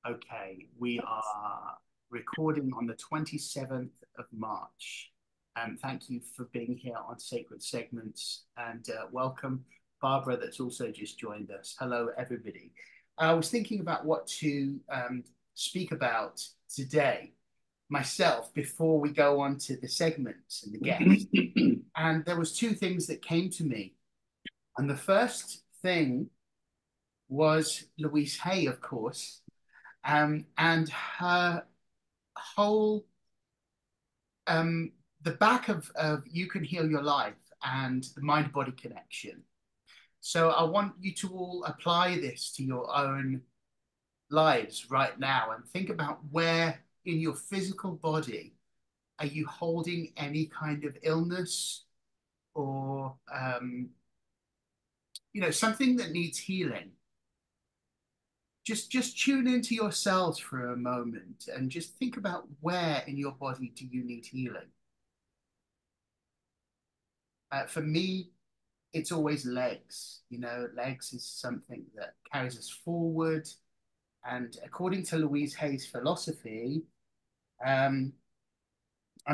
Okay, we are recording on the 27th of March. Thank you for being here on Sacred Segments and welcome Barbara that's also just joined us. Hello, everybody. I was thinking about what to speak about today myself before we go on to the segments and the guests. And there was two things that came to me. And the first thing was Louise Hay, of course, and her whole the back of You Can Heal Your Life and the mind body connection. So I want you to all apply this to your own lives right now and think about where in your physical body are you holding any kind of illness or something that needs healing. Just tune into yourselves for a moment and just think about where in your body do you need healing. For me, it's always legs. Legs is something that carries us forward. And according to Louise Hay's philosophy, I'm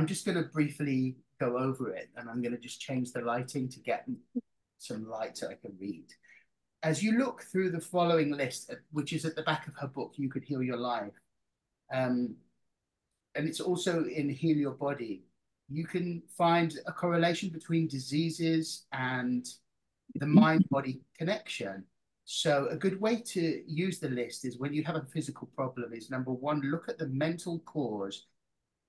just going to briefly go over it, and I'm going to just change the lighting to get some light so I can read. As you look through the following list, which is at the back of her book, You Could Heal Your Life, and it's also in Heal Your Body, you can find a correlation between diseases and the mind-body connection. So a good way to use the list is when you have a physical problem is, number one, look at the mental cause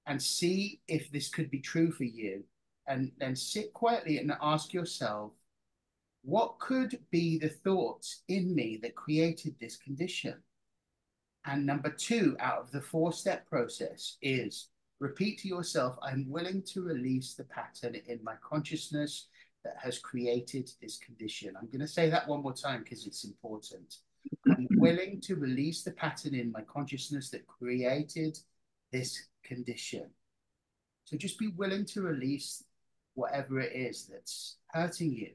and see if this could be true for you. And then sit quietly and ask yourself, what could be the thoughts in me that created this condition? And number two, out of the 4-step process is repeat to yourself, I'm willing to release the pattern in my consciousness that has created this condition. I'm going to say that one more time because it's important. I'm willing to release the pattern in my consciousness that created this condition. So just be willing to release whatever it is that's hurting you.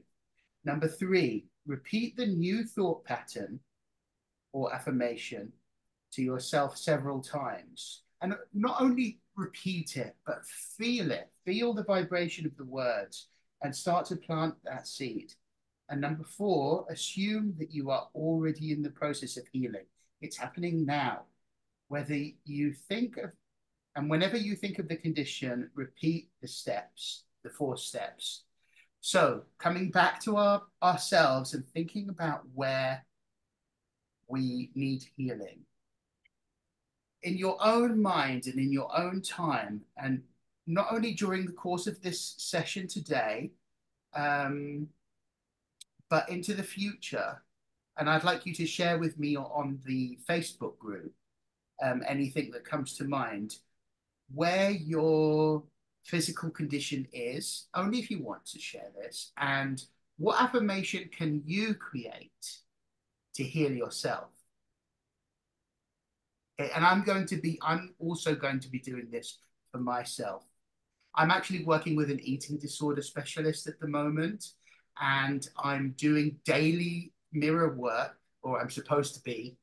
Number three, repeat the new thought pattern or affirmation to yourself several times. And not only repeat it, but feel it. Feel the vibration of the words and start to plant that seed. And number four, assume that you are already in the process of healing. It's happening now. Whether you think of, and whenever you think of the condition, repeat the steps, the 4 steps. So coming back to ourselves and thinking about where we need healing. In your own mind and in your own time, and not only during the course of this session today, but into the future. And I'd like you to share with me on the Facebook group anything that comes to mind, where your physical condition is, only if you want to share this, and what affirmation can you create to heal yourself? Okay, and I'm also going to be doing this for myself. I'm actually working with an eating disorder specialist at the moment, and I'm doing daily mirror work, or I'm supposed to be.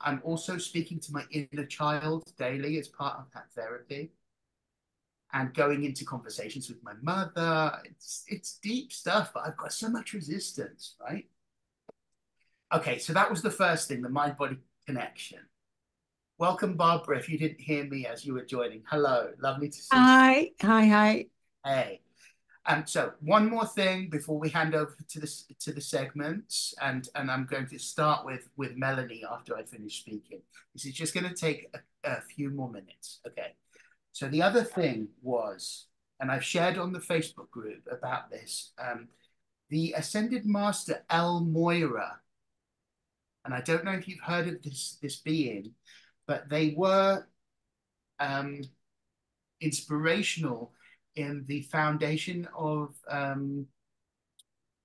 I'm also speaking to my inner child daily as part of that therapy and going into conversations with my mother. It's deep stuff, but I've got so much resistance, right? Okay, so that was the first thing, the mind-body connection. Welcome, Barbara, if you didn't hear me as you were joining. Hello, lovely to see you. Hi. Hey. So one more thing before we hand over to the segments, and I'm going to start with Melanie after I finish speaking. This is just going to take a few more minutes. Okay. So the other thing was, and I've shared on the Facebook group about this, the Ascended Master El Moira, and I don't know if you've heard of this being, but they were inspirational in the foundation of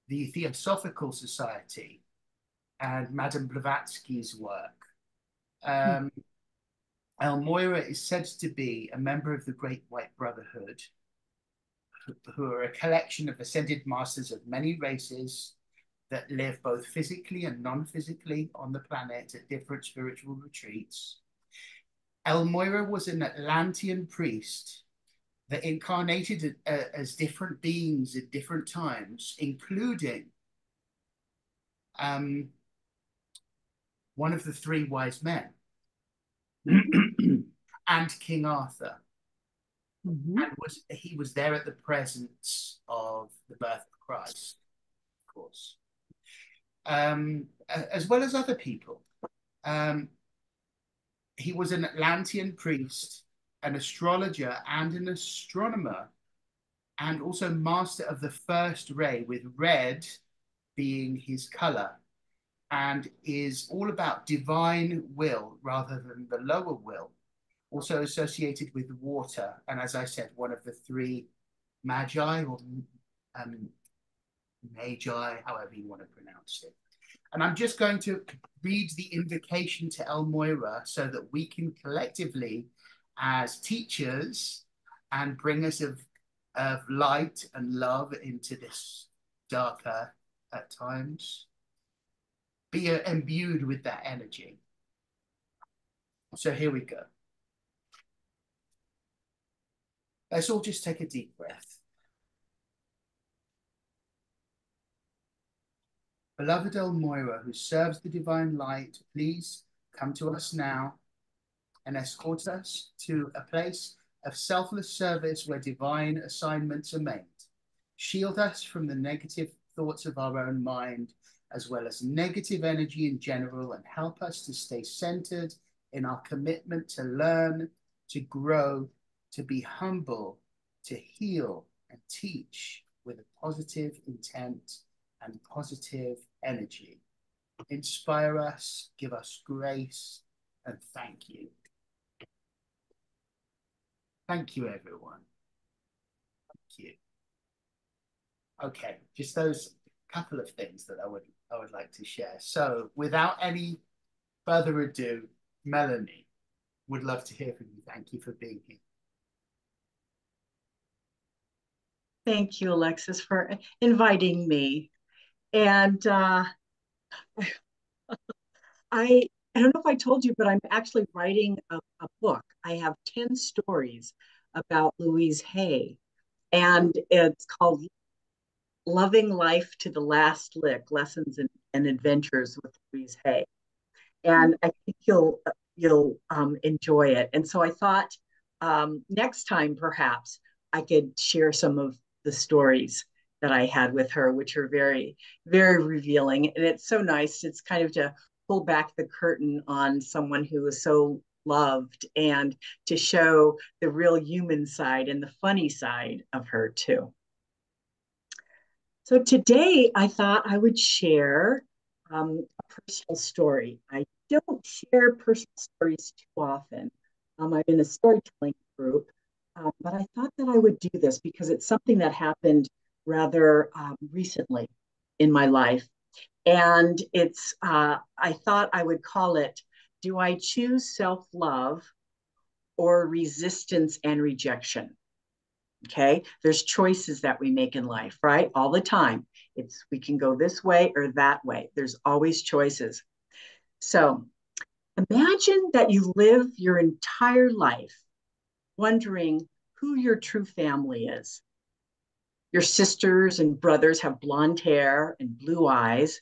the Theosophical Society and Madame Blavatsky's work. El Moira is said to be a member of the Great White Brotherhood, who are a collection of ascended masters of many races that live both physically and non-physically on the planet at different spiritual retreats. Elmoira was an Atlantean priest that incarnated as different beings at different times, including one of the three wise men and King Arthur. Mm-hmm. And he was there at the presence of the birth of Christ, of course, as well as other people. He was an Atlantean priest, an astrologer, and an astronomer, and also master of the first ray, with red being his color, and is all about divine will rather than the lower will, also associated with water. And as I said, one of the three magi or magi, however you want to pronounce it. And I'm just going to read the invocation to Elmoira so that we can collectively, as teachers and bringers of light and love into this darker at times, be imbued with that energy. So here we go. Let's all just take a deep breath. Beloved Elmoira, who serves the divine light, please come to us now and escort us to a place of selfless service where divine assignments are made. Shield us from the negative thoughts of our own mind, as well as negative energy in general, and help us to stay centered in our commitment to learn, to grow, to be humble, to heal and teach with a positive intent and positive energy. Inspire us, give us grace, and thank you. Thank you, everyone. Thank you. Okay, just those couple of things that I would like to share. So, without any further ado, Melanie, would love to hear from you. Thank you for being here. Thank you, Alexis, for inviting me. And I don't know if I told you, but I'm actually writing a book. I have 10 stories about Louise Hay, and it's called Loving Life to the Last Lick, Lessons and Adventures with Louise Hay. And I think you'll enjoy it. And so I thought next time perhaps I could share some of the stories that I had with her, which are very, very revealing. And it's so nice. It's kind of to pull back the curtain on someone who is so loved and to show the real human side and the funny side of her too. So today I thought I would share a personal story. I don't share personal stories too often. I'm in a storytelling group, but I thought that I would do this because it's something that happened rather recently in my life. And I thought I would call it, Do I Choose Self-Love or Resistance and Rejection? Okay, there's choices that we make in life, right? All the time. We can go this way or that way. There's always choices. So imagine that you live your entire life wondering who your true family is. Your sisters and brothers have blonde hair and blue eyes.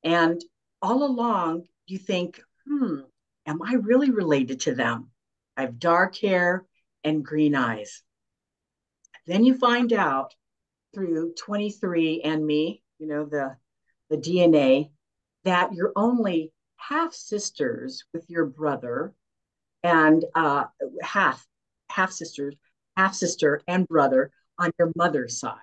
And all along, you think, am I really related to them? I have dark hair and green eyes. Then you find out through 23andMe, the DNA, that you're only half sisters with your brother and half sisters, half sister and brother on your mother's side.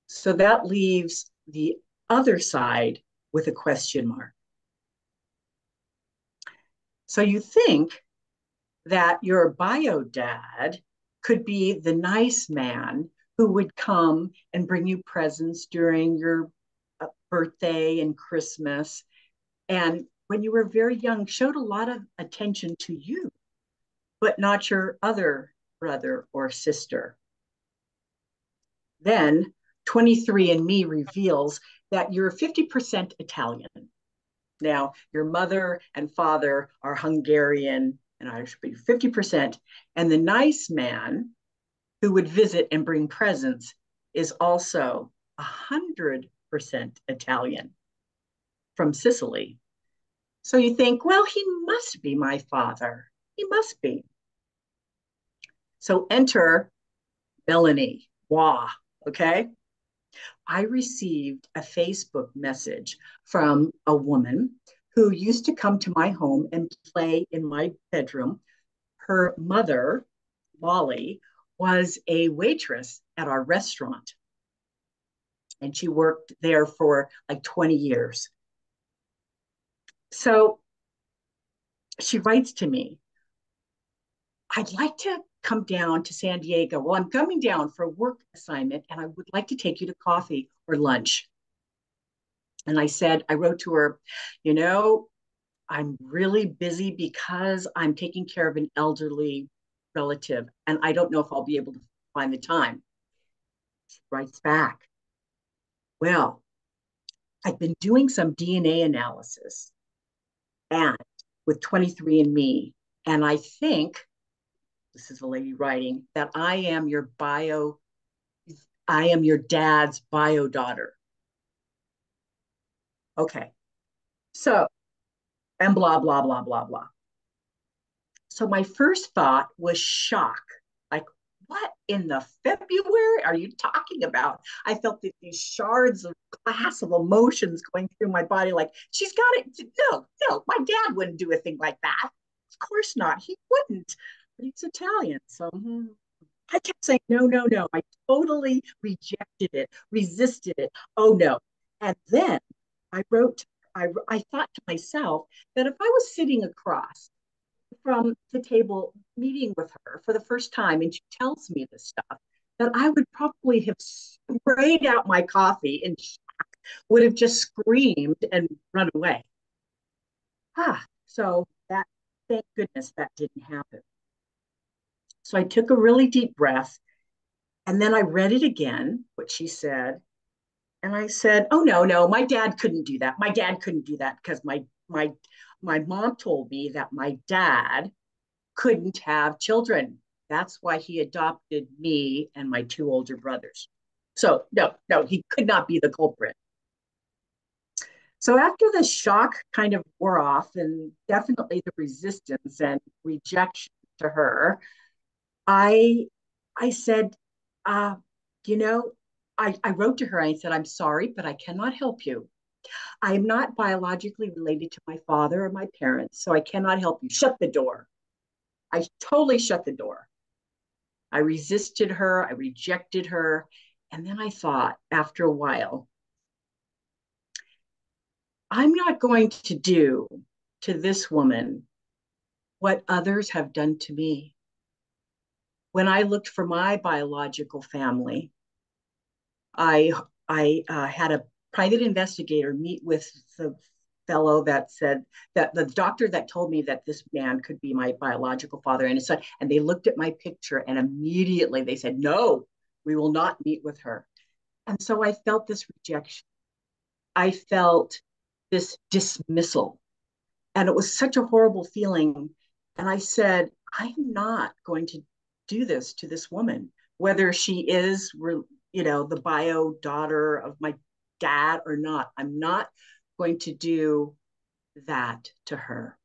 So that leaves the other side with a question mark. So you think that your bio dad could be the nice man who would come and bring you presents during your birthday and Christmas. And when you were very young, showed a lot of attention to you, but not your other brother or sister. Then 23andMe reveals that you're 50% Italian. Now, your mother and father are Hungarian and Irish, but you're 50%. And the nice man who would visit and bring presents is also 100% Italian from Sicily. So you think, well, he must be my father. He must be. So enter Melanie. Wow. Okay. I received a Facebook message from a woman who used to come to my home and play in my bedroom. Her mother, Molly, was a waitress at our restaurant. And she worked there for like 20 years. So she writes to me, I'd like to come down to San Diego. Well, I'm coming down for a work assignment and I would like to take you to coffee or lunch. And I wrote to her, you know, I'm really busy because I'm taking care of an elderly relative and I don't know if I'll be able to find the time. She writes back, well, I've been doing some DNA analysis and with 23andMe, and I think, this is the lady writing, that I am your dad's bio daughter. Okay. So, and blah, blah, blah, blah, blah. So my first thought was shock. Like, what in the February are you talking about? I felt that these shards of glass of emotions going through my body, like, she's got it. No, my dad wouldn't do a thing like that. Of course not. He wouldn't. But he's Italian. So I kept saying, no. I totally rejected it, resisted it. Oh, no. And then I wrote, I thought to myself that if I was sitting across from the table meeting with her for the first time and she tells me this stuff, that I would probably have sprayed out my coffee and would have just screamed and run away. So that, thank goodness that didn't happen. So I took a really deep breath and then I read it again, what she said. And I said, oh, no, my dad couldn't do that. My dad couldn't do that because my mom told me that my dad couldn't have children. That's why he adopted me and my two older brothers. So no, he could not be the culprit. So after the shock kind of wore off and definitely the resistance and rejection to her, I said, you know, I wrote to her, I said, I'm sorry, but I cannot help you. I am not biologically related to my father or my parents, so I cannot help you. Shut the door. I totally shut the door. I resisted her, I rejected her. And then I thought, after a while, I'm not going to do to this woman what others have done to me. When I looked for my biological family, I had a private investigator meet with the fellow that said that the doctor that told me that this man could be my biological father and his son. And they looked at my picture and immediately they said, no, we will not meet with her. And so I felt this rejection. I felt this dismissal. And it was such a horrible feeling. And I said, I'm not going to do this to this woman, whether she is, the bio daughter of my dad or not. I'm not going to do that to her.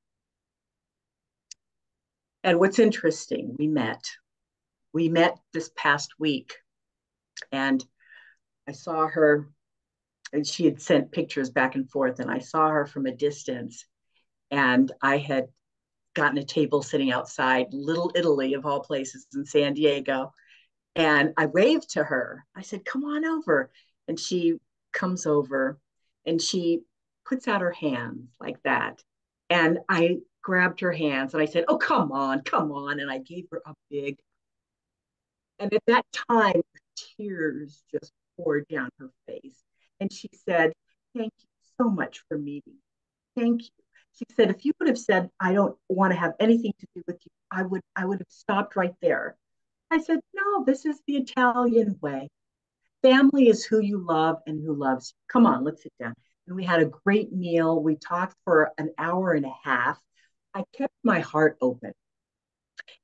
And what's interesting, we met this past week and I saw her and she had sent pictures back and forth and I saw her from a distance and I had gotten a table sitting outside Little Italy of all places in San Diego. And I waved to her. I said, come on over. And she comes over and she puts out her hands like that. And I grabbed her hands and I said, oh, come on. And I gave her a big. And at that time, tears just poured down her face. And she said, thank you so much for meeting. Thank you. She said, if you would have said, I don't want to have anything to do with you, I would have stopped right there. I said, no, this is the Italian way. family is who you love and who loves you. Come on, let's sit down. And we had a great meal. We talked for an hour and a half. I kept my heart open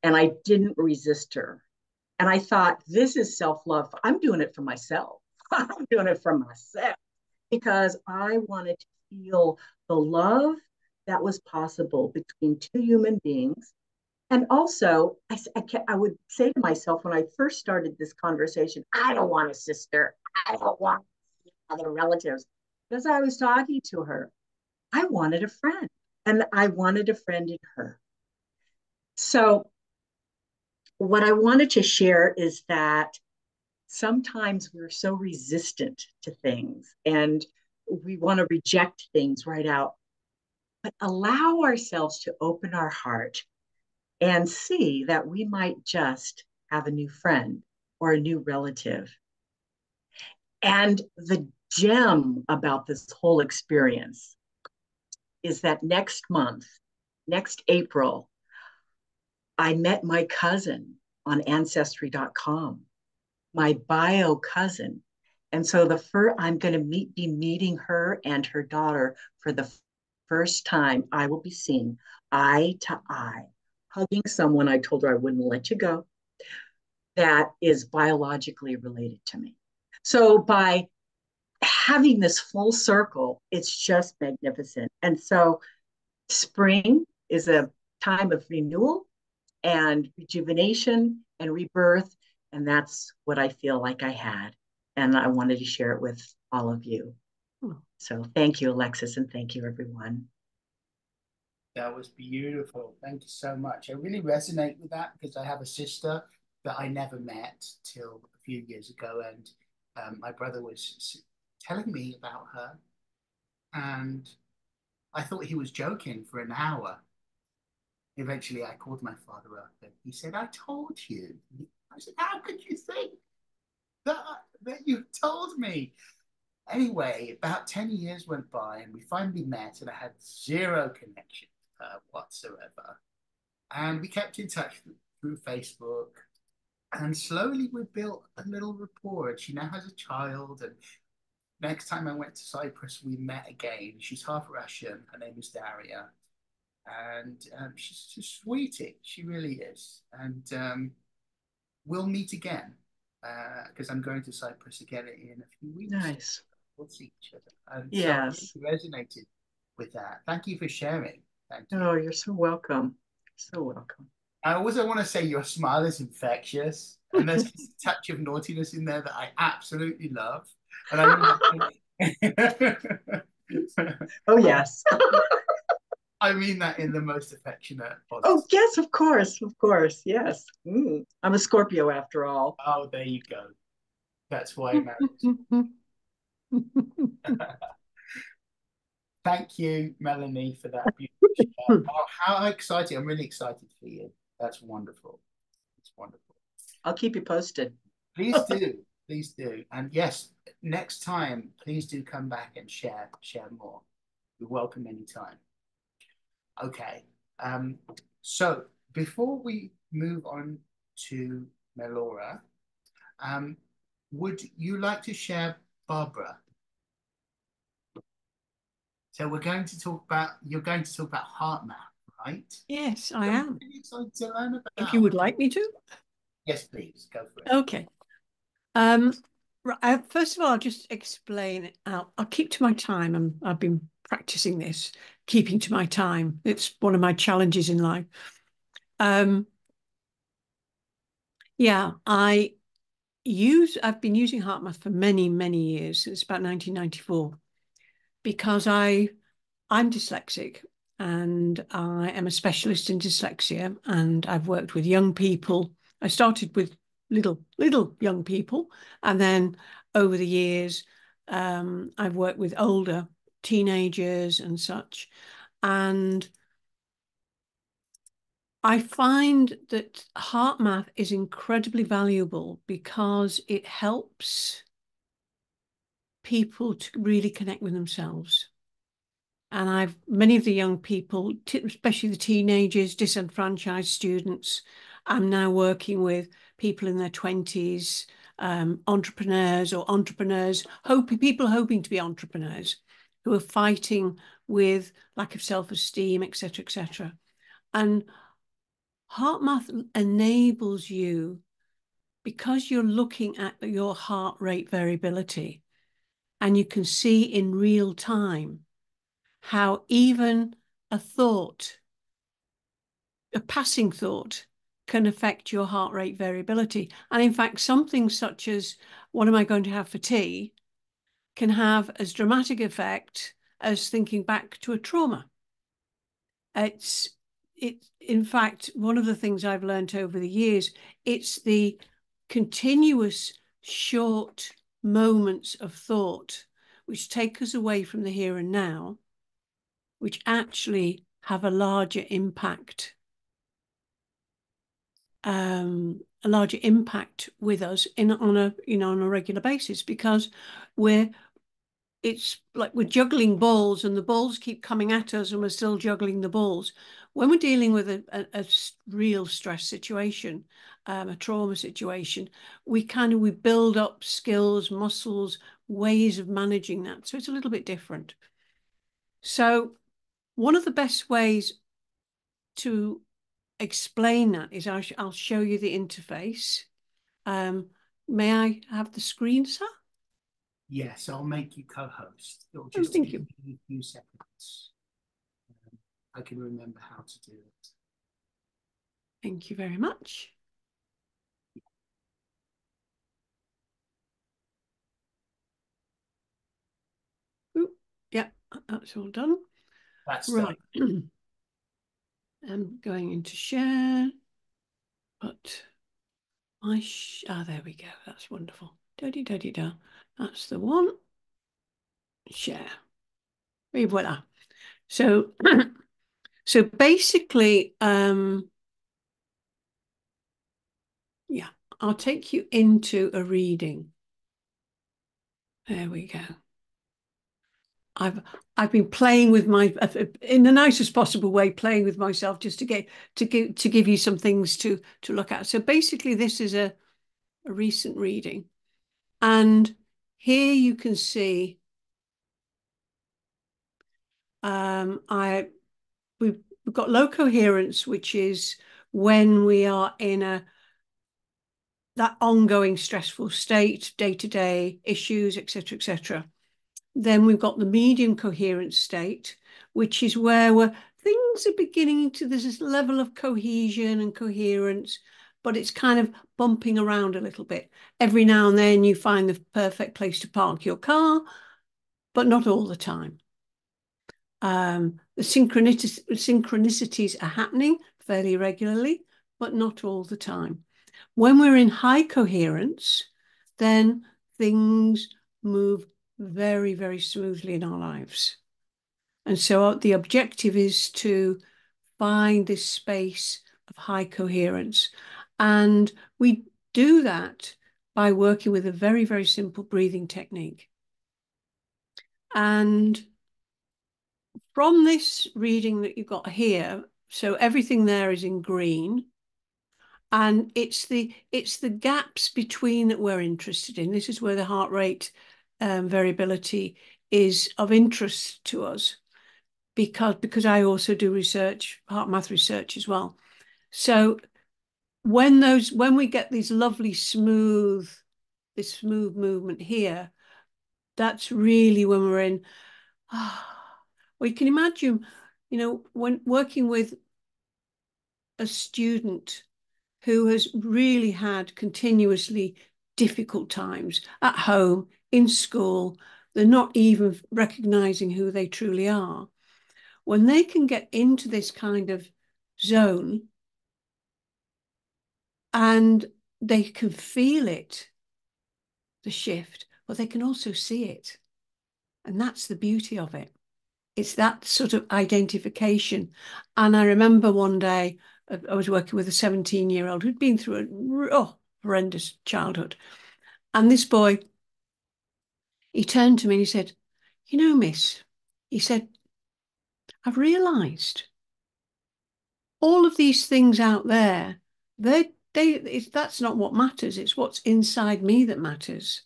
and I didn't resist her. And I thought, this is self love. I'm doing it for myself. I'm doing it for myself because I wanted to feel the love that was possible between two human beings. And also, I would say to myself when I first started this conversation, I don't want a sister. I don't want other relatives. Because I was talking to her, I wanted a friend and I wanted a friend in her. So, what I wanted to share is that sometimes we're so resistant to things and we want to reject things right out, but allow ourselves to open our heart and see that we might just have a new friend or a new relative. And the gem about this whole experience is that next month, next April, I met my cousin on ancestry.com, my bio cousin. And so I'm going to be meeting her and her daughter for the first time. I will be seeing eye to eye, hugging someone I told her I wouldn't let you go that is biologically related to me. So by having this full circle, it's just magnificent. And so spring is a time of renewal and rejuvenation and rebirth. And that's what I feel like I had. And I wanted to share it with all of you. So thank you, Alexis, and thank you, everyone. That was beautiful. Thank you so much. I really resonate with that because I have a sister that I never met till a few years ago, and my brother was telling me about her, and I thought he was joking for an hour. Eventually, I called my father up, and he said, "I told you." I said, "How could you think that you told me?" Anyway, about 10 years went by, and we finally met, and I had zero connection with her whatsoever. And we kept in touch through Facebook. And slowly we built a little rapport. And she now has a child. And next time I went to Cyprus, we met again. She's half Russian. Her name is Daria. And she's a sweetie. She really is. And we'll meet again because I'm going to Cyprus again in a few weeks. Nice. We'll see each other. And yes. So I really resonated with that. Thank you for sharing. Thank you. Oh, you're so welcome. So welcome. I also want to say your smile is infectious, and there's just a touch of naughtiness in there that I absolutely love. And oh yes. I mean that in the most affectionate. Oh yes, of course, yes. I'm a Scorpio after all. Oh, there you go. That's why I married. Thank you, Melanie, for that beautiful share. Oh, how exciting. I'm really excited for you. That's wonderful. It's wonderful. I'll keep you posted. Please do. Please do. And yes, next time, please do come back and share more. You're welcome anytime. Okay. So before we move on to Meylora, would you like to share Barbara? So you're going to talk about heart math, right? Yes, I am. Really excited to learn about. If you would like me to. Yes, please. Go for it. Okay. First of all, I'll just explain. I'll keep to my time. I've been practicing this, keeping to my time. It's one of my challenges in life. Yeah, I've been using HeartMath for many, many years, since about 1994, because I'm dyslexic and I am a specialist in dyslexia, and I've worked with young people. I started with little young people, and then over the years I've worked with older teenagers and such, and I find that HeartMath is incredibly valuable because it helps people to really connect with themselves. And many of the young people, especially the teenagers, disenfranchised students, I'm now working with people in their 20s, entrepreneurs or people hoping to be entrepreneurs who are fighting with lack of self-esteem, etc., etc. And HeartMath enables you, because you're looking at your heart rate variability, and you can see in real time how even a passing thought, can affect your heart rate variability. And in fact, something such as, what am I going to have for tea, can have as dramatic effect as thinking back to a trauma. In fact, one of the things I've learned over the years, it's the continuous short moments of thought which take us away from the here and now, which actually have a larger impact with us on a regular basis, because it's like we're juggling balls and the balls keep coming at us and we're still juggling the balls. When we're dealing with a real stress situation, a trauma situation, we build up skills, muscles, ways of managing that. So it's a little bit different. So one of the best ways to explain that is I'll show you the interface. May I have the screen, sir? Yes, I'll make you co-host. It'll just thank take you. me a few seconds. I can remember how to do it. Thank you very much. Ooh, yeah, that's all done. That's right. done. I'm going into share, but there we go. That's wonderful. Da-dee-da-dee-da. That's the one. Share. Et voila. So, so basically, yeah, I'll take you into a reading. There we go. I've been playing with in the nicest possible way, playing with myself just to give you some things to look at. So basically, this is a recent reading, and here you can see we've got low coherence, which is when we are in that ongoing stressful state, day-to-day issues, etc., etc. Then we've got the medium coherence state, which is where things are beginning to, there's this level of cohesion and coherence, but it's kind of bumping around a little bit. Every now and then you find the perfect place to park your car, but not all the time. The synchronicities are happening fairly regularly, but not all the time. When we're in high coherence, then things move very, very smoothly in our lives. And so the objective is to find this space of high coherence. And we do that by working with a very, very simple breathing technique. And from this reading that you've got here, so everything there is in green. And it's the gaps between that we're interested in. This is where the heart rate variability is of interest to us, because I also do research, HeartMath research as well. So when we get these lovely smooth movement here, that's really when we're in. Well, you can imagine, when working with a student who has really had continuously difficult times at home, in school, they're not even recognizing who they truly are. When they can get into this kind of zone and they can feel it, the shift, but they can also see it. And that's the beauty of it. It's that sort of identification. And I remember one day I was working with a 17-year-old who'd been through a horrendous childhood. And this boy, he turned to me and he said, miss, he said, I've realised all of these things out there, they're that's not what matters. It's what's inside me that matters.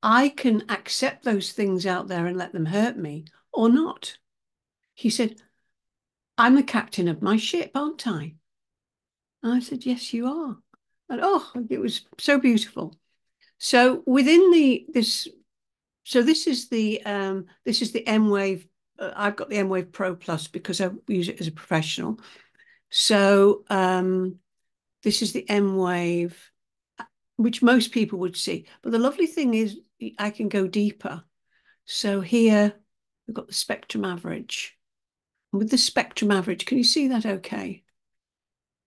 I can accept those things out there and let them hurt me or not. He said, I'm the captain of my ship, aren't I? And I said, yes, you are. And oh, it was so beautiful. So within this is the M Wave. I've got the M Wave Pro Plus because I use it as a professional. So this is the M Wave, which most people would see. But the lovely thing is I can go deeper. So here we've got the spectrum average. And with the spectrum average, can you see that okay?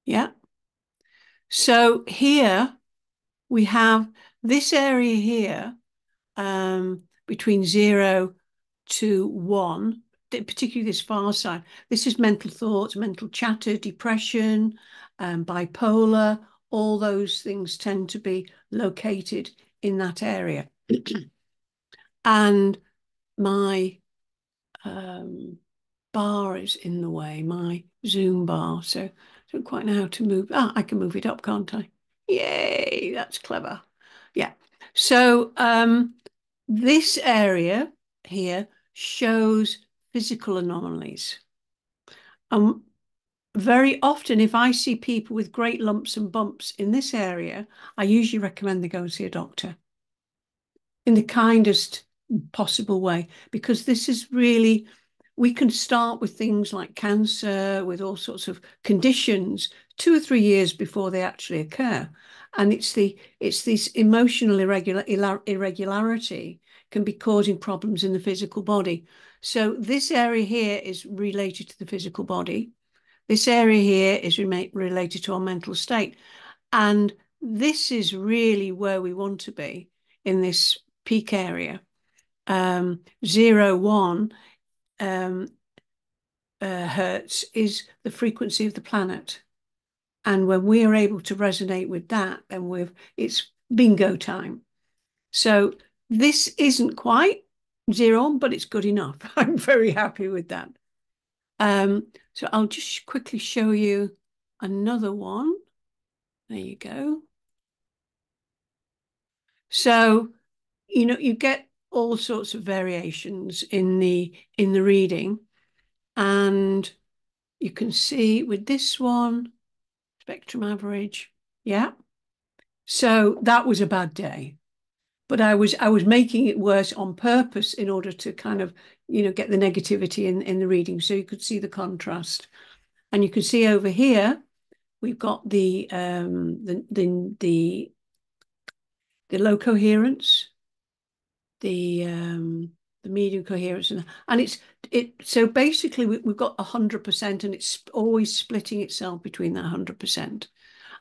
Yeah. So here we have this area here between 0 to 1, particularly this far side. This is mental thoughts, mental chatter, depression, bipolar. All those things tend to be located in that area. And my bar is in the way, my Zoom bar. So I don't quite know how to move. I can move it up, can't I? Yay, that's clever. Yeah. So this area here shows physical anomalies. Very often, if I see people with great lumps and bumps in this area, I usually recommend they go and see a doctor in the kindest possible way, because this is really, we can start with things like cancer, with all sorts of conditions 2 or 3 years before they actually occur. And it's this emotional irregularity can be causing problems in the physical body. So this area here is related to the physical body. This area here is related to our mental state. And this is really where we want to be in this peak area. 0, 1 hertz is the frequency of the planet. And when we are able to resonate with that, then it's bingo time. So this isn't quite 0, but it's good enough. I'm very happy with that. So I'll just quickly show you another one. There you go. So, you get all sorts of variations in the reading. And you can see with this one, spectrum average. Yeah. So that was a bad day. But I was making it worse on purpose in order to kind of, get the negativity in the reading. So you could see the contrast. And you can see over here, we've got the low coherence, the medium coherence, and so basically we've got 100%, and it's always splitting itself between that 100%.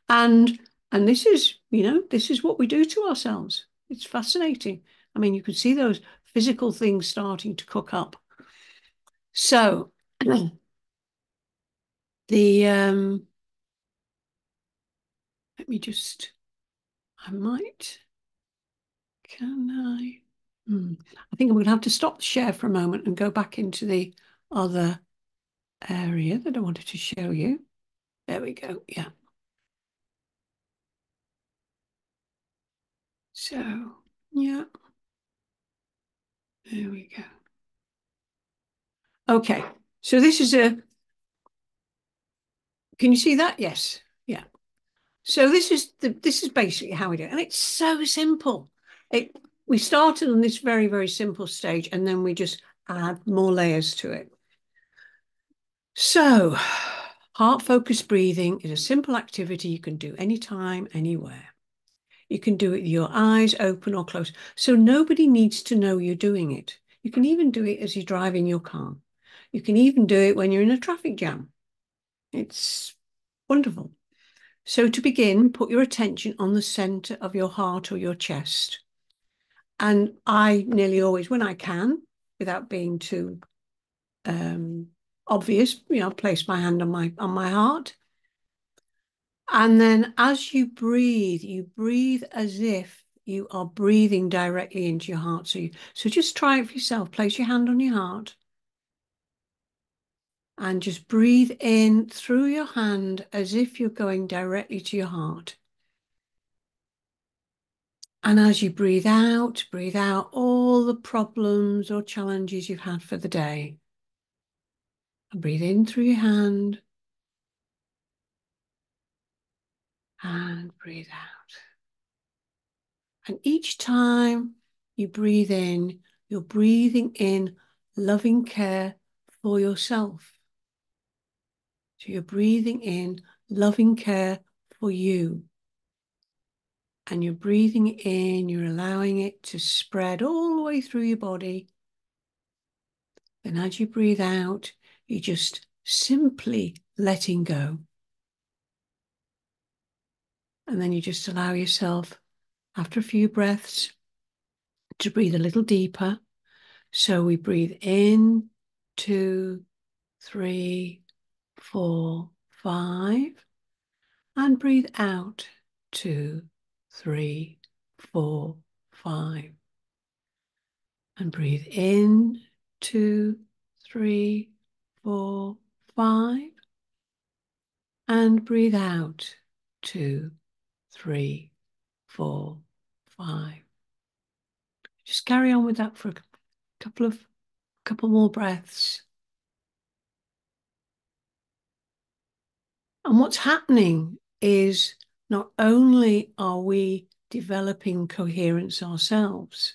And this is, this is what we do to ourselves. It's fascinating. I mean, you can see those physical things starting to cook up. So let me just, can I? I think I'm going to have to stop the share for a moment and go back into the other area that I wanted to show you. There we go. Yeah. So, yeah. There we go. Okay. So this is can you see that? Yes. Yeah. So this is basically how we do it. And it's so simple. We started on this very, very simple stage, and then we just add more layers to it. So heart-focused breathing is a simple activity you can do anytime, anywhere. You can do it with your eyes open or closed. So nobody needs to know you're doing it. You can even do it as you're driving your car. You can even do it when you're in a traffic jam. It's wonderful. So to begin, put your attention on the center of your heart or your chest. And I nearly always, when I can, without being too obvious, place my hand on my heart. And then as you breathe as if you are breathing directly into your heart. So just try it for yourself. Place your hand on your heart. And just breathe in through your hand as if you're going directly to your heart. And as you breathe out all the problems or challenges you've had for the day. And breathe in through your hand. And breathe out. And each time you breathe in, you're breathing in loving care for yourself. So you're breathing in loving care for you. And you're breathing in, you're allowing it to spread all the way through your body. And as you breathe out, you're just simply letting go. And then you just allow yourself, after a few breaths, to breathe a little deeper. So we breathe in, 2, 3, 4, 5, and breathe out, 2, 3, 4, 5. And breathe in, 2, 3, 4, 5. And breathe out, 2, 3, 4, 5. Just carry on with that for a couple more breaths. And what's happening is not only are we developing coherence ourselves,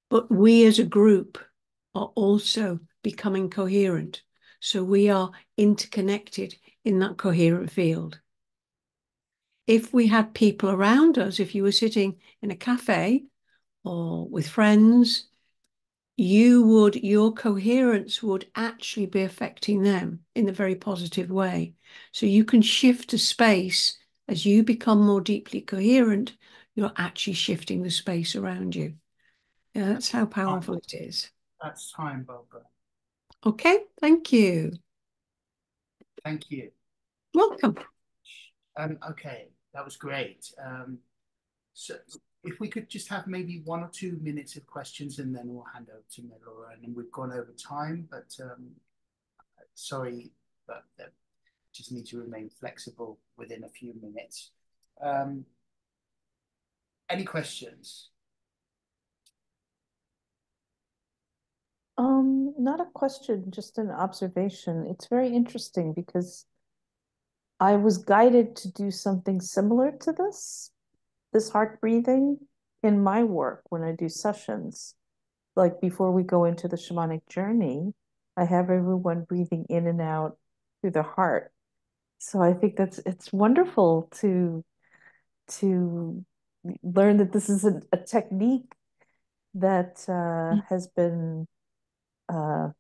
but we as a group are also becoming coherent. So we are interconnected in that coherent field. If we had people around us, if you were sitting in a cafe or with friends, your coherence would actually be affecting them in a very positive way. So you can shift a space as you become more deeply coherent, you're actually shifting the space around you. Yeah, that's how powerful it is. That's time, Barbara. Okay, thank you. Thank you. Welcome. Okay, that was great. So if we could just have maybe 1 or 2 minutes of questions, and then we'll hand over to Meylora. And we've gone over time, but sorry, but just need to remain flexible within a few minutes. Any questions? Not a question, just an observation. It's very interesting because I was guided to do something similar to this heart breathing in my work when I do sessions. Like before we go into the shamanic journey, I have everyone breathing in and out through the heart. So I think it's wonderful to learn that this is a technique that has been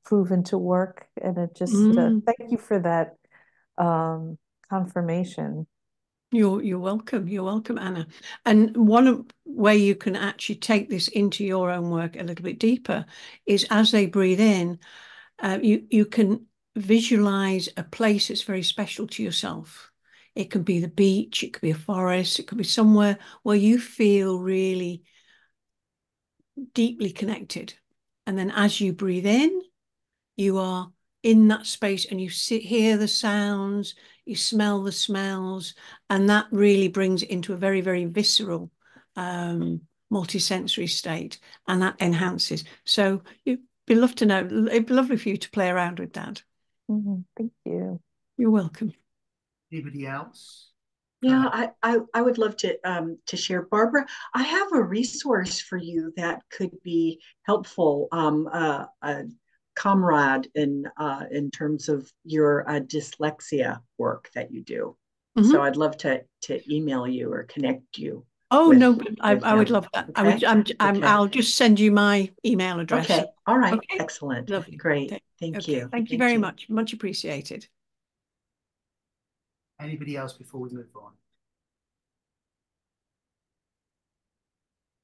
proven to work, and it just thank you for that confirmation. You're welcome. You're welcome, Anna. And one way you can actually take this into your own work a little bit deeper is as they breathe in, you can visualize a place that's very special to yourself. It can be the beach, it could be a forest, it could be somewhere where you feel really deeply connected. And then as you breathe in, you are in that space and you hear the sounds, you smell the smells, and that really brings it into a very, very visceral, multisensory state, and that enhances. So it'd be lovely to know. It'd be lovely for you to play around with that. Thank you. You're welcome. Anybody else? Yeah, I would love to share. Barbara, I have a resource for you that could be helpful. A comrade in terms of your dyslexia work that you do. So I'd love to email you or connect you. Oh no, I would love that. Okay. I'll just send you my email address. Okay. All right. Okay. Excellent. Lovely. Great. Okay. Thank you. Thank you very much. Much appreciated. Anybody else before we move on?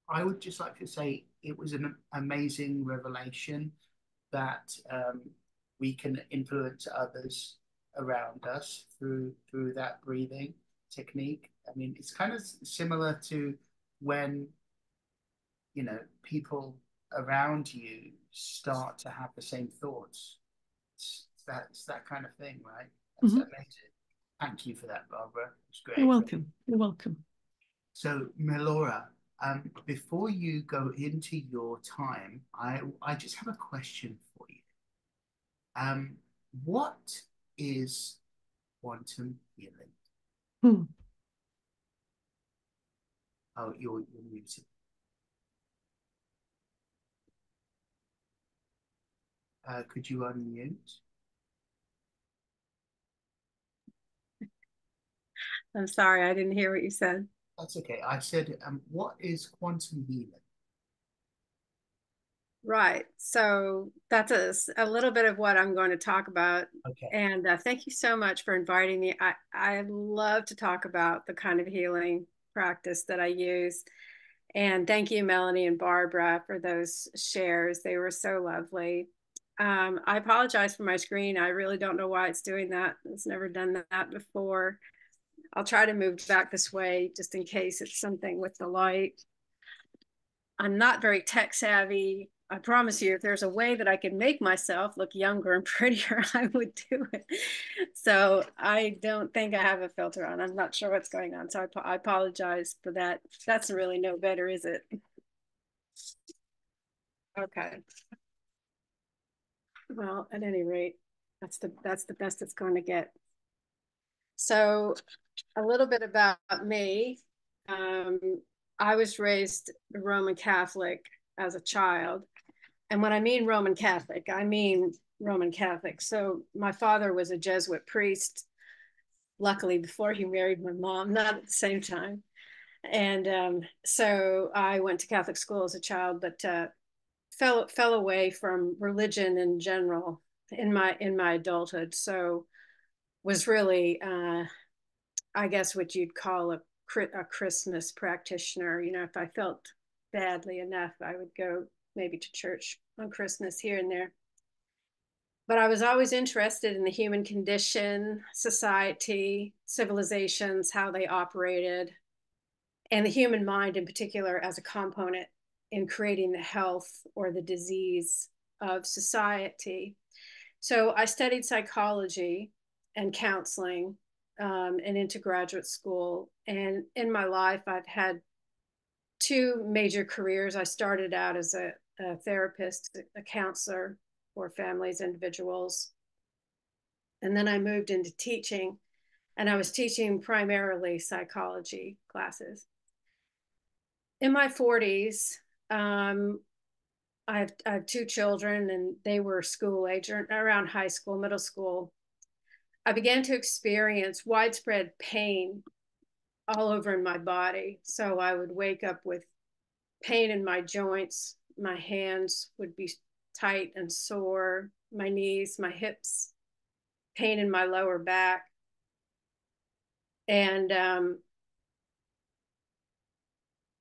I would just like to say it was an amazing revelation that we can influence others around us through that breathing technique. I mean, it's kind of similar to when, you know, people around you start to have the same thoughts. It's that kind of thing, right? That's amazing. Thank you for that, Barbara. It's great. You're welcome. You're welcome. So, Meylora, Before you go into your time, I just have a question for you. What is quantum healing? Hmm. Oh, you're muted. Could you unmute? I'm sorry, I didn't hear what you said. That's okay. I said, what is quantum healing? Right. So that's a little bit of what I'm going to talk about. Okay. And thank you so much for inviting me. I love to talk about the kind of healing practice that I use. And thank you, Melanie and Barbara, for those shares. They were so lovely. I apologize for my screen. I really don't know why it's doing that. It's never done that before. I'll try to move back this way just in case it's something with the light. I'm not very tech savvy. I promise you, if there's a way that I can make myself look younger and prettier, I would do it. So I don't think I have a filter on. I'm not sure what's going on. So I apologize for that. That's really no better, is it? Okay. Well, at any rate, that's the best it's going to get. So a little bit about me. I was raised Roman Catholic as a child. And when I mean Roman Catholic, I mean Roman Catholic. So my father was a Jesuit priest, luckily before he married my mom, not at the same time. And so I went to Catholic school as a child, but fell away from religion in general in my adulthood. So was really, I guess, what you'd call a Christmas practitioner. You know, if I felt badly enough, I would go maybe to church on Christmas here and there. But I was always interested in the human condition, society, civilizations, how they operated, and the human mind in particular as a component in creating the health or the disease of society. So I studied psychology and counseling and into graduate school. And in my life, I've had two major careers. I started out as a therapist, a counselor for families, individuals. And then I moved into teaching, and I was teaching primarily psychology classes. In my 40s, I have two children, and they were school age, around high school, middle school. I began to experience widespread pain all over in my body. So I would wake up with pain in my joints. My hands would be tight and sore, my knees, my hips, pain in my lower back. And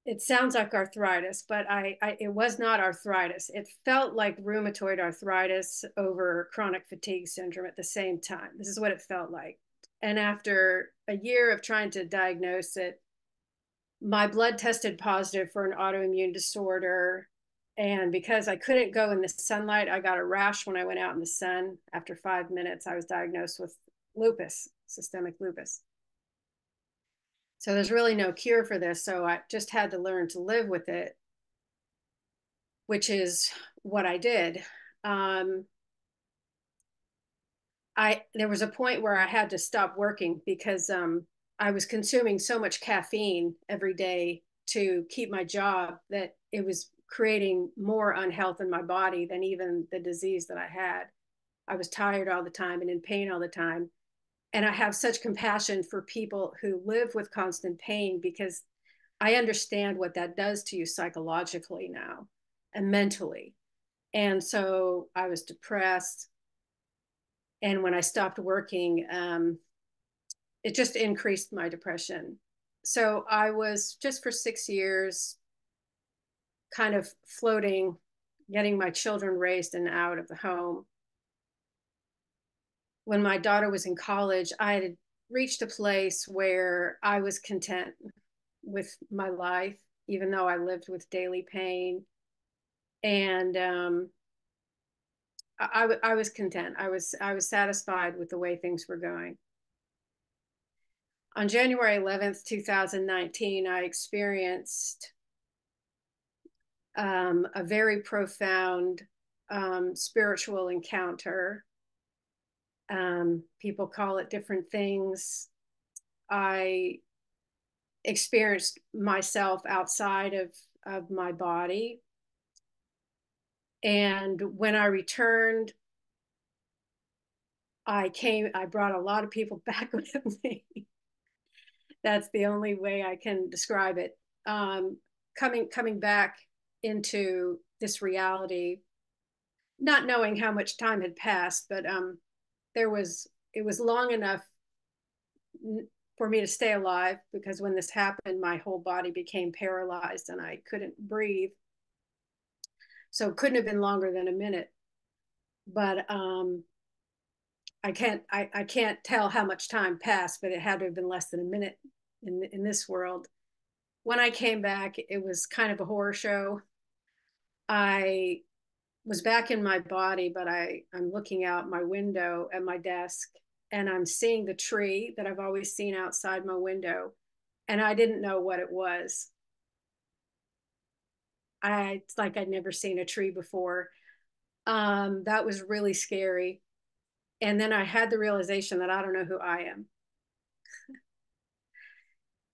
it sounds like arthritis, but it was not arthritis. It felt like rheumatoid arthritis over chronic fatigue syndrome at the same time. This is what it felt like. And after a year of trying to diagnose it, my blood tested positive for an autoimmune disorder. And because I couldn't go in the sunlight, I got a rash when I went out in the sun. After 5 minutes, I was diagnosed with lupus, systemic lupus. So there's really no cure for this. So I just had to learn to live with it, which is what I did. There was a point where I had to stop working because I was consuming so much caffeine every day to keep my job that it was creating more unhealth in my body than even the disease that I had. I was tired all the time and in pain all the time. And I have such compassion for people who live with constant pain because I understand what that does to you psychologically now and mentally. And so I was depressed. And when I stopped working, it just increased my depression. So I was just for 6 years kind of floating, getting my children raised and out of the home. When my daughter was in college, I had reached a place where I was content with my life, even though I lived with daily pain. And I was content. I was satisfied with the way things were going. On January 11th, 2019, I experienced a very profound spiritual encounter. People call it different things. I experienced myself outside of my body. And when I returned, I brought a lot of people back with me. That's the only way I can describe it. Coming back into this reality, not knowing how much time had passed, but it was long enough for me to stay alive, because when this happened, my whole body became paralyzed and I couldn't breathe. So it couldn't have been longer than a minute. But I can't tell how much time passed, but it had to have been less than a minute in this world. When I came back, it was kind of a horror show. I was back in my body, but I'm looking out my window at my desk, and I'm seeing the tree that I've always seen outside my window, and I didn't know what it was. It's like I'd never seen a tree before. That was really scary. And then I had the realization that I don't know who I am.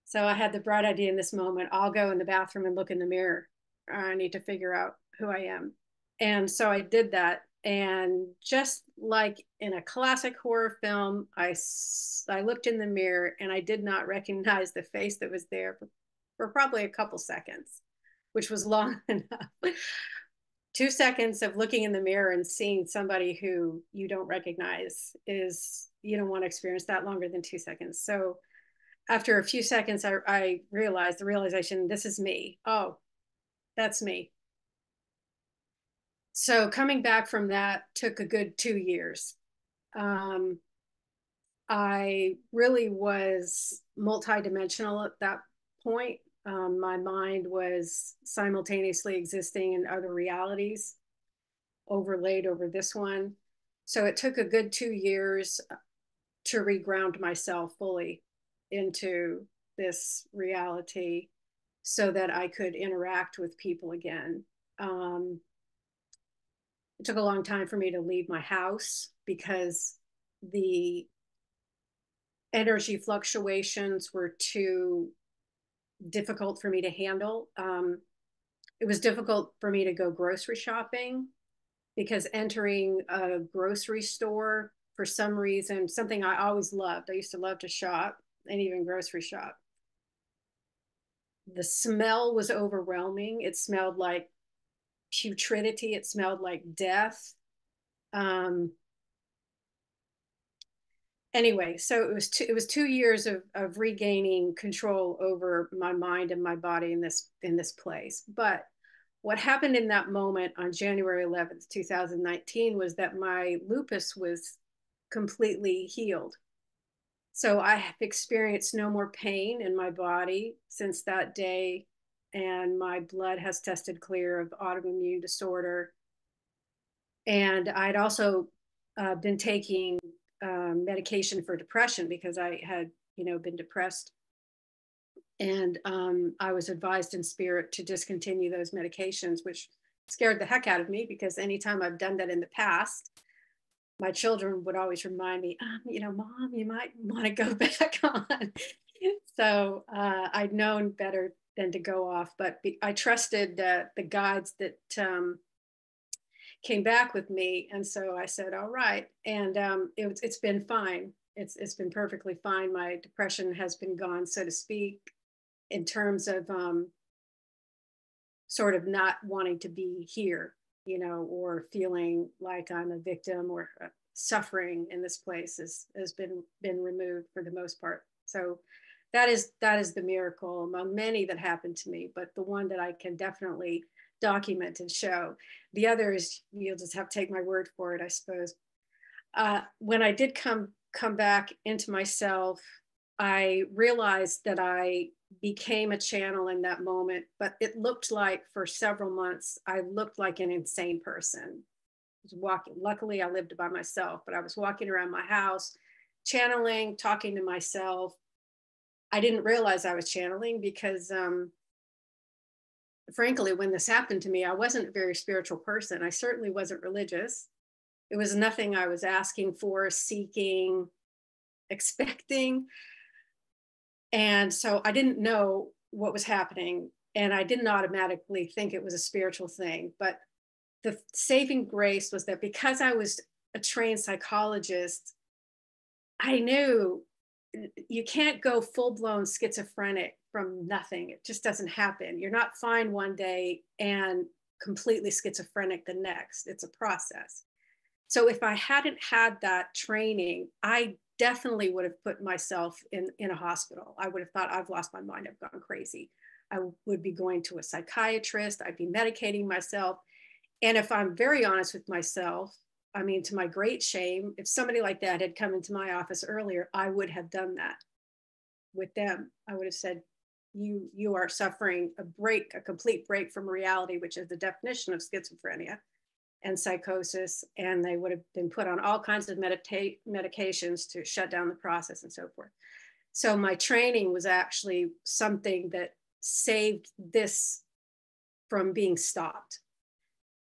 So I had the bright idea in this moment, I'll go in the bathroom and look in the mirror. I need to figure out who I am. And so I did that. And just like in a classic horror film, I looked in the mirror and I did not recognize the face that was there for probably a couple seconds, which was long enough. 2 seconds of looking in the mirror and seeing somebody who you don't recognize you don't want to experience that longer than 2 seconds. So after a few seconds, I realized the realization, this is me. Oh, that's me. So coming back from that took a good 2 years. I really was multidimensional at that point. My mind was simultaneously existing in other realities overlaid over this one. So it took a good 2 years to reground myself fully into this reality so that I could interact with people again. It took a long time for me to leave my house because the energy fluctuations were too difficult for me to handle. It was difficult for me to go grocery shopping because entering a grocery store, for some reason, something I always loved, I used to love to shop and even grocery shop. The smell was overwhelming. It smelled like putridity. It smelled like death. Anyway, so it was 2 years of regaining control over my mind and my body in this place. But what happened in that moment on January 11th, 2019 was that my lupus was completely healed. So I have experienced no more pain in my body since that day, and my blood has tested clear of autoimmune disorder. And I'd also been taking medication for depression because I had, been depressed. And I was advised in spirit to discontinue those medications, which scared the heck out of me because anytime I've done that in the past, my children would always remind me, Mom, you might want to go back on. So I'd known better than to go off, but I trusted the guides that came back with me. And so I said, all right. And it's been fine. It's been perfectly fine. My depression has been gone, so to speak, in terms of sort of not wanting to be here, or feeling like I'm a victim or suffering in this place has been removed for the most part. So that is the miracle among many that happened to me, but the one that I can definitely document and show. The other is, you'll just have to take my word for it, I suppose. When I did come back into myself, I realized that I became a channel in that moment, but it looked like for several months, I looked like an insane person. I was walking, luckily I lived by myself, but I was walking around my house, channeling, talking to myself. I didn't realize I was channeling because frankly, when this happened to me, I wasn't a very spiritual person. I certainly wasn't religious. It was nothing I was asking for, seeking, expecting. And so I didn't know what was happening. And I didn't automatically think it was a spiritual thing. But the saving grace was that because I was a trained psychologist, I knew you can't go full-blown schizophrenic from nothing. It just doesn't happen. You're not fine one day and completely schizophrenic the next. It's a process. So if I hadn't had that training, I definitely would have put myself in a hospital. I would have thought, I've lost my mind, I've gone crazy. I would be going to a psychiatrist, I'd be medicating myself. And if I'm very honest with myself, I mean, to my great shame, if somebody like that had come into my office earlier, I would have done that with them. I would have said, you are suffering a complete break from reality, which is the definition of schizophrenia and psychosis. And they would have been put on all kinds of medications to shut down the process and so forth. So my training was actually something that saved this from being stopped,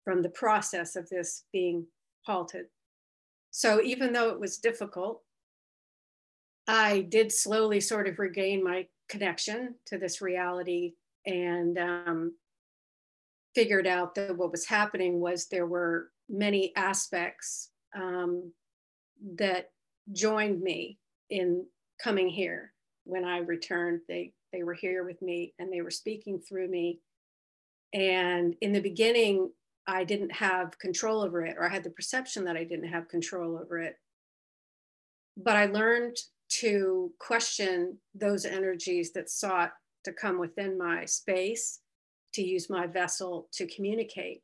from the process of this being halted. So even though it was difficult, I did slowly sort of regain my connection to this reality, and figured out that what was happening was there were many aspects that joined me in coming here. When I returned, they were here with me and they were speaking through me. And in the beginning, I didn't have control over it, or I had the perception that I didn't have control over it. But I learned to question those energies that sought to come within my space, to use my vessel to communicate.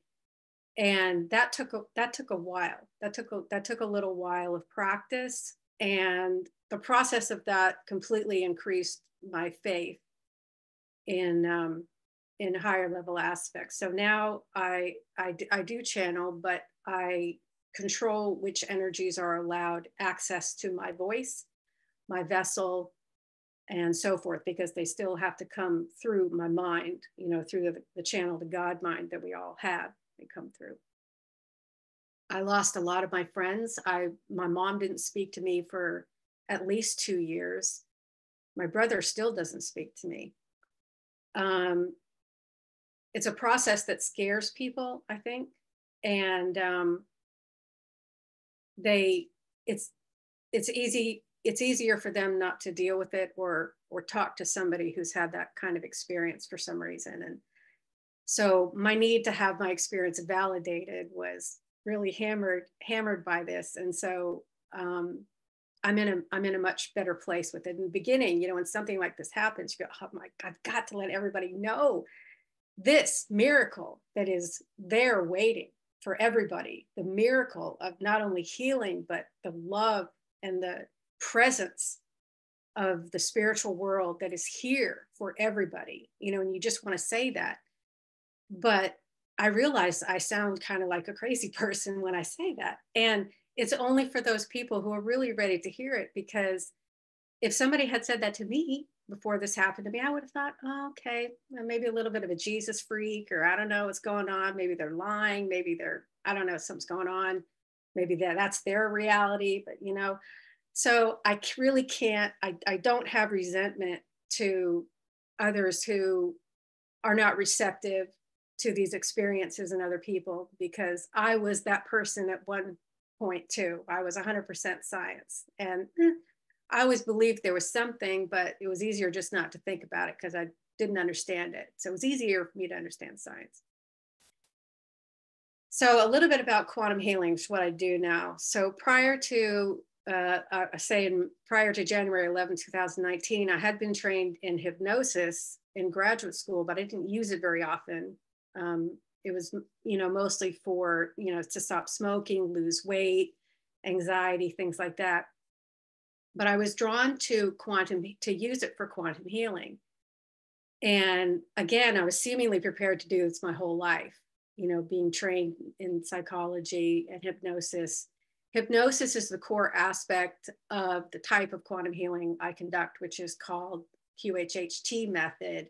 And that took a while. That took a little while of practice. And the process of that completely increased my faith in higher level aspects. So now I do channel, but I control which energies are allowed access to my voice, my vessel, and so forth, because they still have to come through my mind, you know, through the channel, the God mind that we all have. They come through. I lost a lot of my friends. My mom didn't speak to me for at least 2 years. My brother still doesn't speak to me. It's a process that scares people, I think. And it's easier for them not to deal with it or talk to somebody who's had that kind of experience for some reason. And so my need to have my experience validated was really hammered by this. And so I'm in a much better place with it. In the beginning, you know, when something like this happens, you go, oh my God, I've got to let everybody know this miracle that is there waiting for everybody. The miracle of not only healing, but the love and the presence of the spiritual world that is here for everybody, you know, and you just want to say that. But I realize I sound kind of like a crazy person when I say that. And it's only for those people who are really ready to hear it, because if somebody had said that to me before this happened to me, I would have thought, oh, okay, well, maybe a little bit of a Jesus freak, or I don't know what's going on. Maybe they're lying. Maybe I don't know, something's going on. Maybe that's their reality, but you know, so I really can't, I don't have resentment to others who are not receptive to these experiences in other people, because I was that person at one point too. I was 100% science, and I always believed there was something, but it was easier just not to think about it because I didn't understand it. So it was easier for me to understand science. So a little bit about quantum healing, which is what I do now. So prior to January 11, 2019, I had been trained in hypnosis in graduate school, but I didn't use it very often. It was, you know, mostly for, you know, to stop smoking, lose weight, anxiety, things like that. But I was drawn to use it for quantum healing. And again, I was seemingly prepared to do this my whole life, you know, being trained in psychology and hypnosis. Hypnosis is the core aspect of the type of quantum healing I conduct, which is called QHHT method.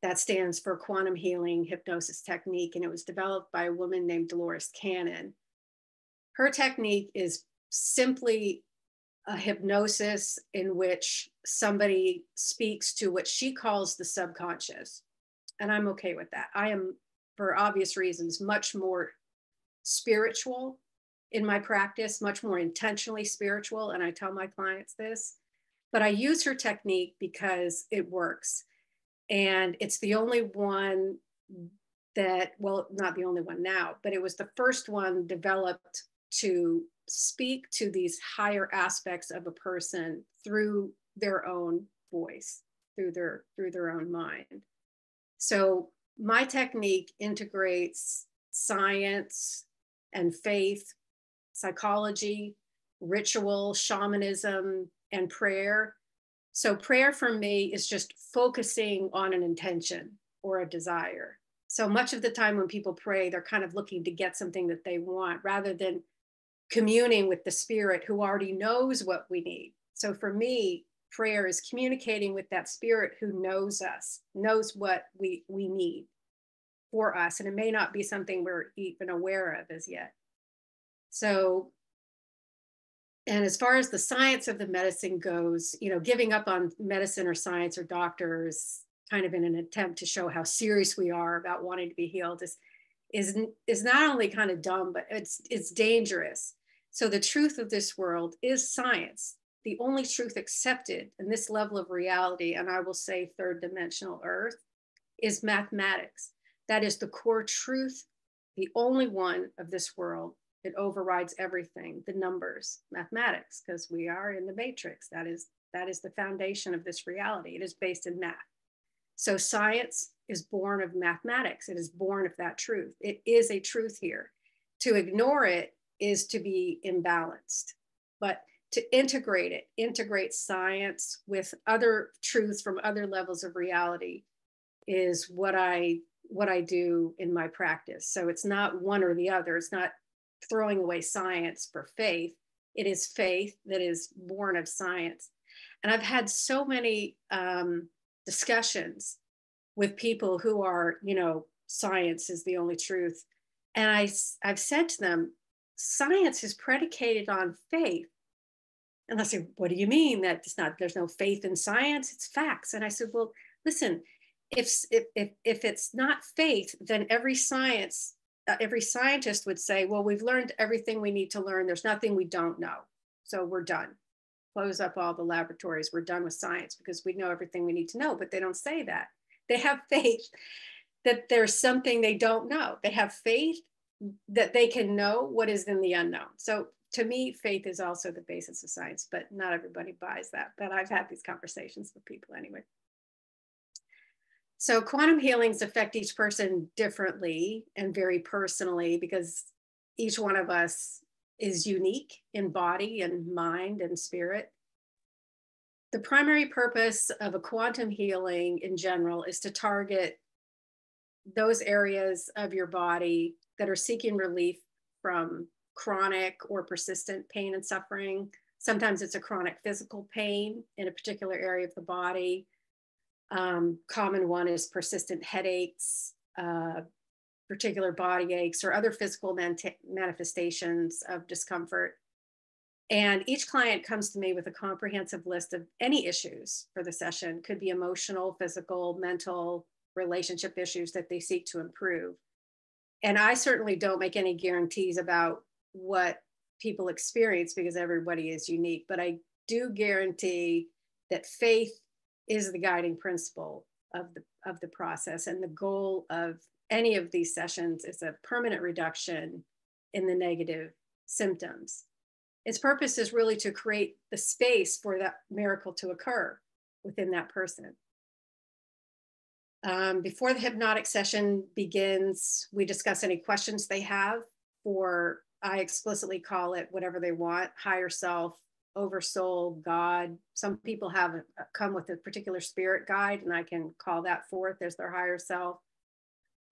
That stands for quantum healing hypnosis technique, and it was developed by a woman named Dolores Cannon. Her technique is simply a hypnosis in which somebody speaks to what she calls the subconscious. And I'm okay with that. I am, for obvious reasons, much more spiritual in my practice, much more intentionally spiritual. And I tell my clients this, but I use her technique because it works. And it's the only one that, well, not the only one now, but it was the first one developed to speak to these higher aspects of a person through their own voice, through their own mind. So my technique integrates science and faith, psychology, ritual, shamanism, and prayer. So prayer for me is just focusing on an intention or a desire. So much of the time when people pray, they're kind of looking to get something that they want rather than communing with the spirit who already knows what we need. So for me, prayer is communicating with that spirit who knows us, knows what we need for us. And it may not be something we're even aware of as yet. So, and as far as the science of the medicine goes, you know, giving up on medicine or science or doctors kind of in an attempt to show how serious we are about wanting to be healed is not only kind of dumb, but it's dangerous. So the truth of this world is science. The only truth accepted in this level of reality, and I will say third dimensional earth, is mathematics. That is the core truth, the only one of this world. It overrides everything, the numbers, mathematics, because we are in the matrix. That is the foundation of this reality. It is based in math. So science is born of mathematics. It is born of that truth. It is a truth here. To ignore it is to be imbalanced, but to integrate science with other truths from other levels of reality is what I do in my practice. So it's not one or the other. It's not throwing away science for faith. It is faith that is born of science. And I've had so many discussions with people who are, you know, science is the only truth. And I've said to them, science is predicated on faith. And I say, what do you mean that there's no faith in science? It's facts. And I said, well, listen, if it's not faith, then every scientist would say, well, we've learned everything we need to learn. There's nothing we don't know. So we're done. Close up all the laboratories. We're done with science because we know everything we need to know. But they don't say that. They have faith that there's something they don't know. They have faith that they can know what is in the unknown. So to me, faith is also the basis of science, but not everybody buys that. But I've had these conversations with people anyway. So quantum healings affect each person differently and very personally because each one of us is unique in body and mind and spirit. The primary purpose of a quantum healing in general is to target those areas of your body that are seeking relief from chronic or persistent pain and suffering. Sometimes it's a chronic physical pain in a particular area of the body. Common one is persistent headaches, particular body aches, or other physical manifestations of discomfort. And each client comes to me with a comprehensive list of any issues for the session. Could be emotional, physical, mental, relationship issues that they seek to improve. And I certainly don't make any guarantees about what people experience because everybody is unique, but I do guarantee that faith is the guiding principle of the process. And the goal of any of these sessions is a permanent reduction in the negative symptoms. Its purpose is really to create the space for that miracle to occur within that person. Before the hypnotic session begins, we discuss any questions they have, or I explicitly call it whatever they want: higher self, oversoul, God. Some people have come with a particular spirit guide, and I can call that forth as their higher self.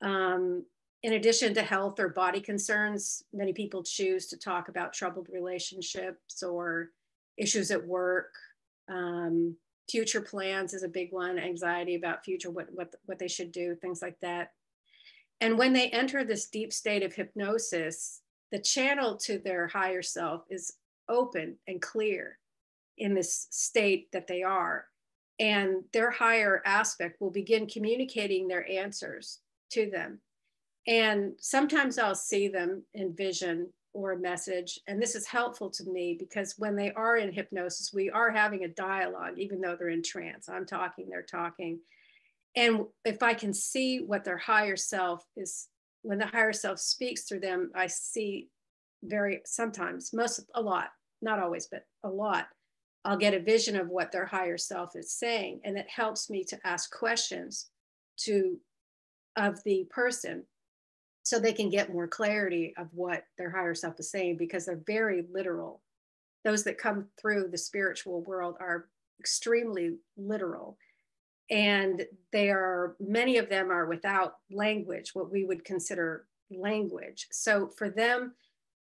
In addition to health or body concerns, many people choose to talk about troubled relationships or issues at work, future plans is a big one, anxiety about future, what they should do, things like that. And when they enter this deep state of hypnosis, the channel to their higher self is open and clear in this state that they are. And their higher aspect will begin communicating their answers to them. And sometimes I'll see them in vision or a message. And this is helpful to me because when they are in hypnosis, we are having a dialogue, even though they're in trance. I'm talking, they're talking. And if I can see what their higher self is, when the higher self speaks through them, I see sometimes, a lot, not always, but a lot, I'll get a vision of what their higher self is saying. And it helps me to ask questions of the person so they can get more clarity of what their higher self is saying, because they're very literal. Those that come through the spiritual world are extremely literal. And many of them are without language, what we would consider language. So for them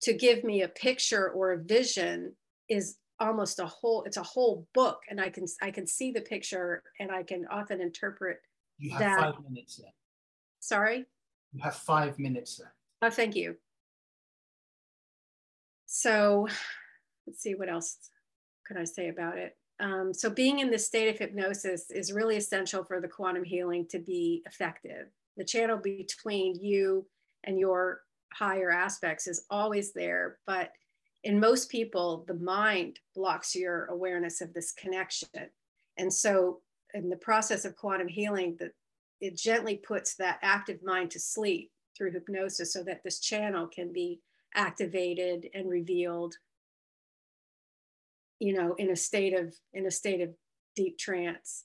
to give me a picture or a vision is almost it's a whole book. And I can see the picture and I can often interpret You have that. 5 minutes left. Sorry? You have 5 minutes left. Oh, thank you. So let's see, what else could I say about it? So being in this state of hypnosis is really essential for the quantum healing to be effective. The channel between you and your higher aspects is always there, but in most people, the mind blocks your awareness of this connection. And so in the process of quantum healing, it gently puts that active mind to sleep through hypnosis so that this channel can be activated and revealed, you know, in a state of deep trance.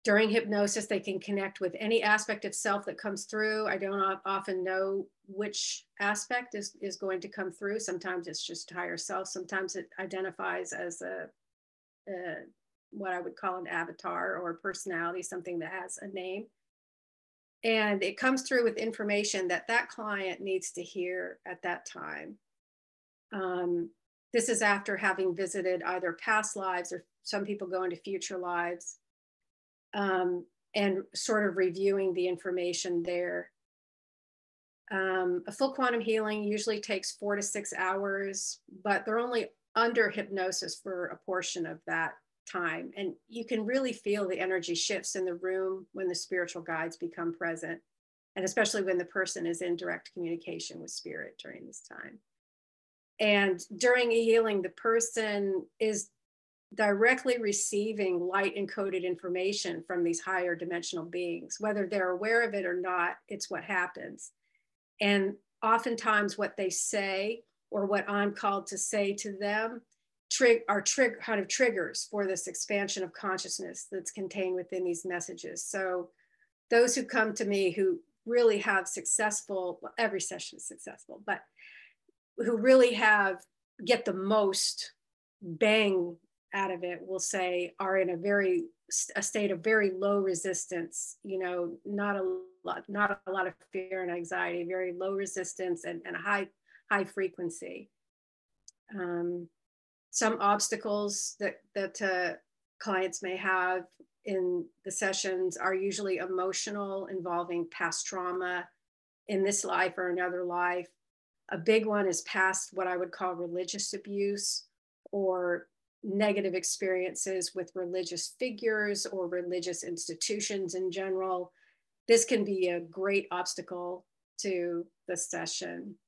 During hypnosis, they can connect with any aspect of self that comes through. I don't often know which aspect is going to come through. Sometimes it's just higher self. Sometimes it identifies as what I would call an avatar or a personality, something that has a name. And it comes through with information that client needs to hear at that time. This is after having visited either past lives, or some people go into future lives, and sort of reviewing the information there. A full quantum healing usually takes 4 to 6 hours, but they're only under hypnosis for a portion of that time. And you can really feel the energy shifts in the room when the spiritual guides become present, and especially when the person is in direct communication with spirit during this time. And during a healing, the person is directly receiving light encoded information from these higher dimensional beings. Whether they're aware of it or not, it's what happens. And oftentimes what they say, or what I'm called to say to them, are kind of triggers for this expansion of consciousness that's contained within these messages. So those who come to me who really have successful, well, every session is successful, but who really get the most bang out of it, will say, are in a state of very low resistance, you know, not a lot of fear and anxiety, very low resistance and a high frequency. Some obstacles that clients may have in the sessions are usually emotional, involving past trauma in this life or another life. A big one is past what I would call religious abuse, or negative experiences with religious figures or religious institutions in general. This can be a great obstacle to the session.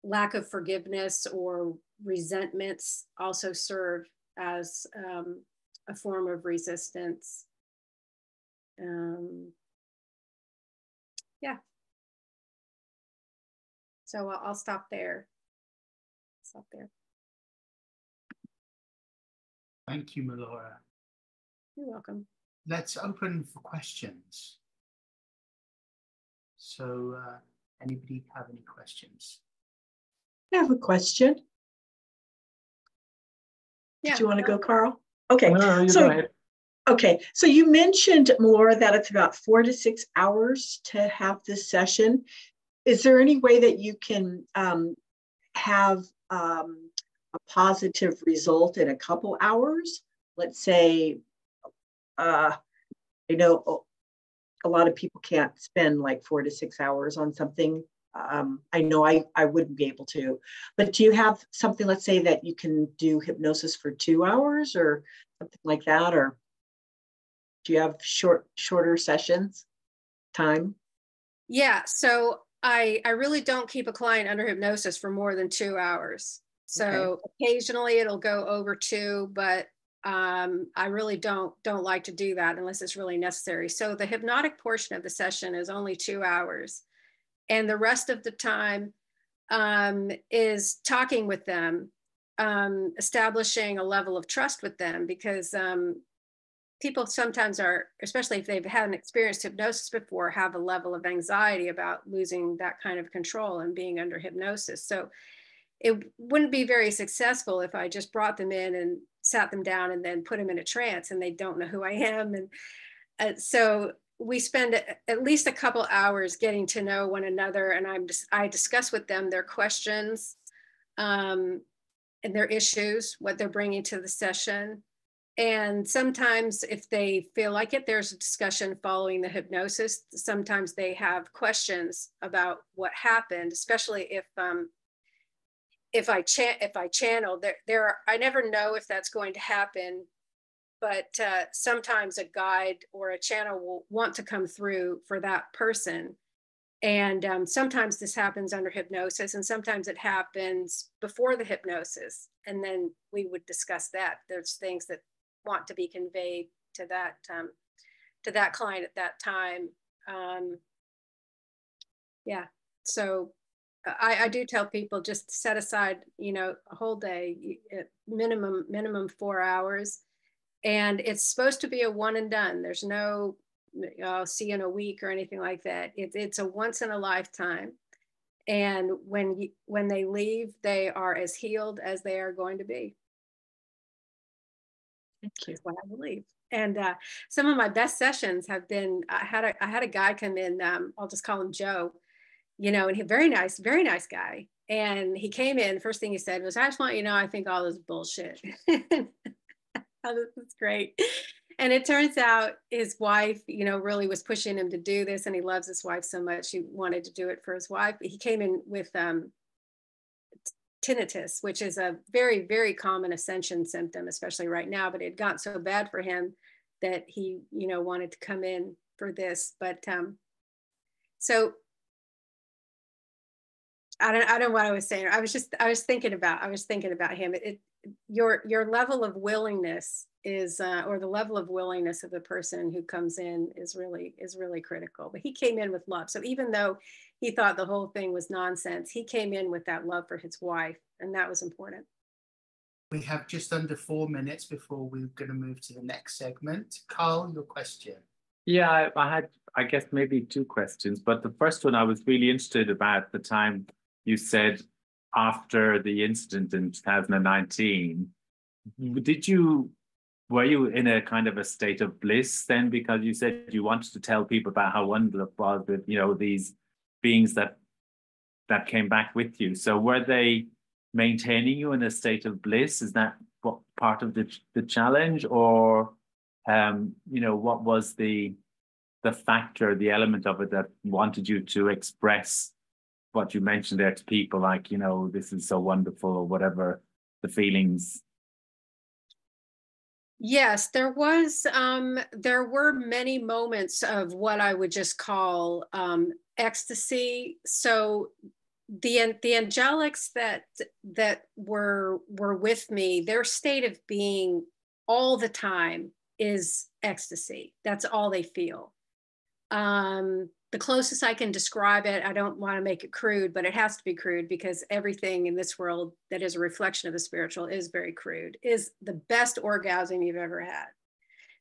Lack of forgiveness or resentments also serve as a form of resistance. Yeah. So I'll stop there. Thank you, Meylora. You're welcome. Let's open for questions. So anybody have any questions? I have a question. Yeah. Do you want to go, Carl? Okay. No, you go ahead. Okay. So you mentioned, Meylora, that it's about 4 to 6 hours to have this session. Is there any way that you can have a positive result in a couple hours, let's say, you know, a lot of people can't spend like 4 to 6 hours on something. I know I wouldn't be able to, but do you have something, let's say, that you can do hypnosis for 2 hours or something like that? Or do you have shorter sessions time? Yeah, so I really don't keep a client under hypnosis for more than 2 hours. So occasionally it'll go over 2, but I really don't like to do that unless it's really necessary. So the hypnotic portion of the session is only 2 hours. And the rest of the time is talking with them, establishing a level of trust with them, because people sometimes are, especially if they haven't experienced hypnosis before, have a level of anxiety about losing that kind of control and being under hypnosis. So it wouldn't be very successful if I just brought them in and sat them down and then put them in a trance and they don't know who I am. And so we spend at least a couple hours getting to know one another, and I discuss with them their questions and their issues, what they're bringing to the session. And sometimes if they feel like it, there's a discussion following the hypnosis. Sometimes they have questions about what happened, especially if I channel. I never know if that's going to happen, but sometimes a guide or a channel will want to come through for that person. And sometimes this happens under hypnosis, and sometimes it happens before the hypnosis. And then we would discuss that. There's things that want to be conveyed to that client at that time. Yeah. So I do tell people, just set aside, a whole day, minimum 4 hours. And it's supposed to be a one and done. There's no, I'll see you in a week or anything like that. It's a once in a lifetime. And when they leave, they are as healed as they are going to be. Thank you. That's what I believe. And some of my best sessions have been, I had a guy come in, I'll just call him Joe, and he very nice guy. And he came in, first thing he said was, I just want you to know, I think all this bullshit. Oh, this is great. And it turns out his wife, really was pushing him to do this, and he loves his wife so much, he wanted to do it for his wife. He came in with tinnitus, which is a very, very common ascension symptom, especially right now, but it had gotten so bad for him that he, wanted to come in for this. But so I don't know what I was saying. I was thinking about him. Your level of willingness is, or the level of willingness of the person who comes in is really critical. But he came in with love. So even though he thought the whole thing was nonsense, he came in with that love for his wife, and that was important. We have just under 4 minutes before we're going to move to the next segment. Carl, your question. Yeah, I had, I guess, maybe 2 questions, but the first one I was really interested about the time you said after the incident in 2019. Were you in a kind of a state of bliss then? Because you said you wanted to tell people about how wonderful it was with, these beings that came back with you. So were they maintaining you in a state of bliss? Is that what part of the challenge? Or, what was the factor, the element of it that wanted you to express what you mentioned there to people, like, this is so wonderful, or whatever the feelings? Yes, there were many moments of what I would just call ecstasy. So the angelics that were with me, their state of being all the time is ecstasy. That's all they feel. The closest I can describe it, I don't want to make it crude, but it has to be crude, because everything in this world that is a reflection of the spiritual is very crude, is the best orgasm you've ever had.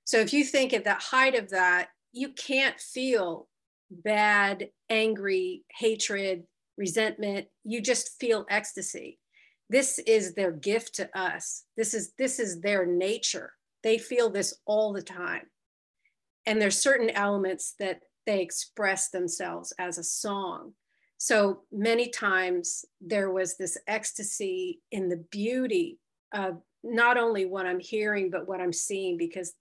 So if you think at the height of that, you can't feel bad, angry, hatred, resentment. You just feel ecstasy. This is their gift to us. This is their nature. They feel this all the time. And there's certain elements that they express themselves as a song. So many times there was this ecstasy in the beauty of not only what I'm hearing, but what I'm seeing, because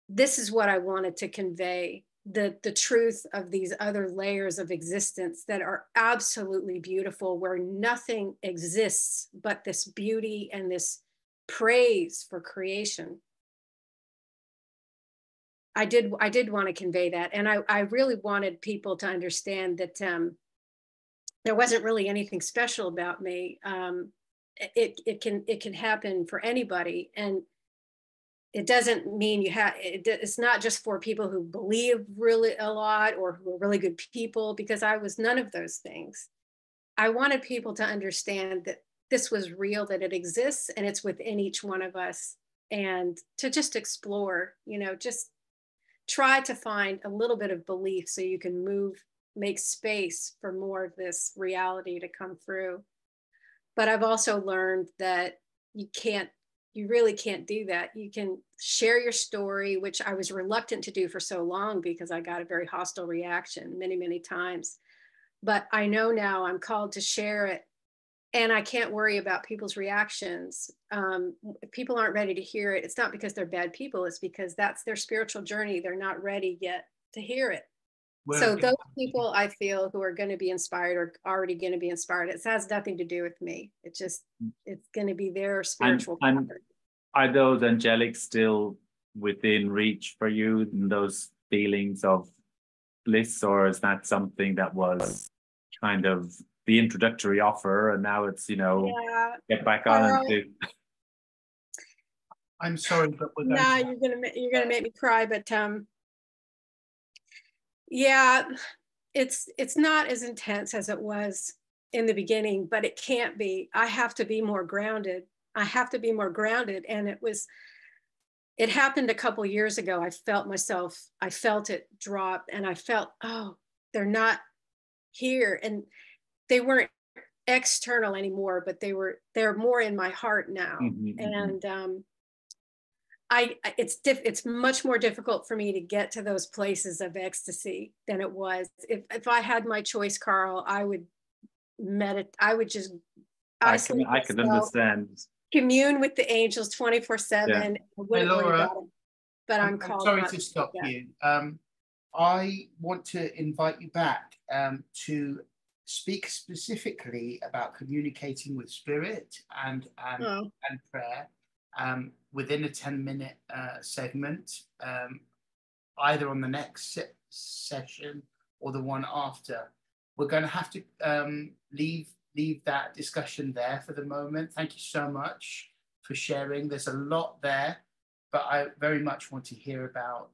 this is what I wanted to convey, the truth of these other layers of existence that are absolutely beautiful, where nothing exists but this beauty and this praise for creation. I did want to convey that. And I really wanted people to understand that there wasn't really anything special about me. It can happen for anybody. And it doesn't mean it's not just for people who believe really a lot or who are really good people, because I was none of those things. I wanted people to understand that this was real, that it exists, and it's within each one of us, and to just explore, just try to find a little bit of belief so you can make space for more of this reality to come through. But I've also learned that you really can't do that. You can share your story, which I was reluctant to do for so long because I got a very hostile reaction many, many times. But I know now I'm called to share it, and I can't worry about people's reactions. If people aren't ready to hear it, it's not because they're bad people, it's because that's their spiritual journey. They're not ready yet to hear it. Well, so those people I feel who are going to be inspired or already going to be inspired, it has nothing to do with me. It's going to be their spiritual. And are those angelics still within reach for you, and those feelings of bliss, or is that something that was kind of the introductory offer and now it's, get back on and do? I'm sorry, but we're going you're gonna make me cry, but yeah, it's not as intense as it was in the beginning, but it can't be. I have to be more grounded. And it happened a couple of years ago. I felt it drop, and I felt, oh, they're not here. And they weren't external anymore, but they're more in my heart now. Mm-hmm, and it's much more difficult for me to get to those places of ecstasy than it was. If I had my choice, Carl, I would meditate. I would just isolate myself. I can understand. Commune with the angels 24/7. Yeah. I wouldn't worry about it. But I'm sorry to stop you. I want to invite you back to speak specifically about communicating with spirit and prayer within a 10-minute segment, either on the next session or the one after. We're going to have to leave that discussion there for the moment. Thank you so much for sharing. There's a lot there, but I very much want to hear about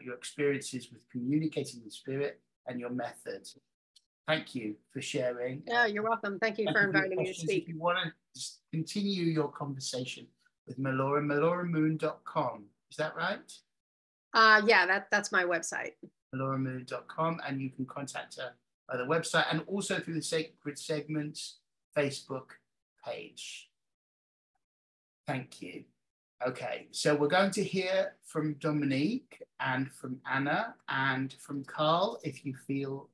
your experiences with communicating with spirit and your methods. Thank you for sharing. Yeah, you're welcome. Thank you for inviting me to speak. If you want to continue your conversation with Meylora, meyloramoon.com. Is that right? Yeah, that's my website. meyloramoon.com, and you can contact her by the website and also through the Sacred Segments Facebook page. Thank you. Okay, so we're going to hear from Dominique and from Anna and from Carl, if you feel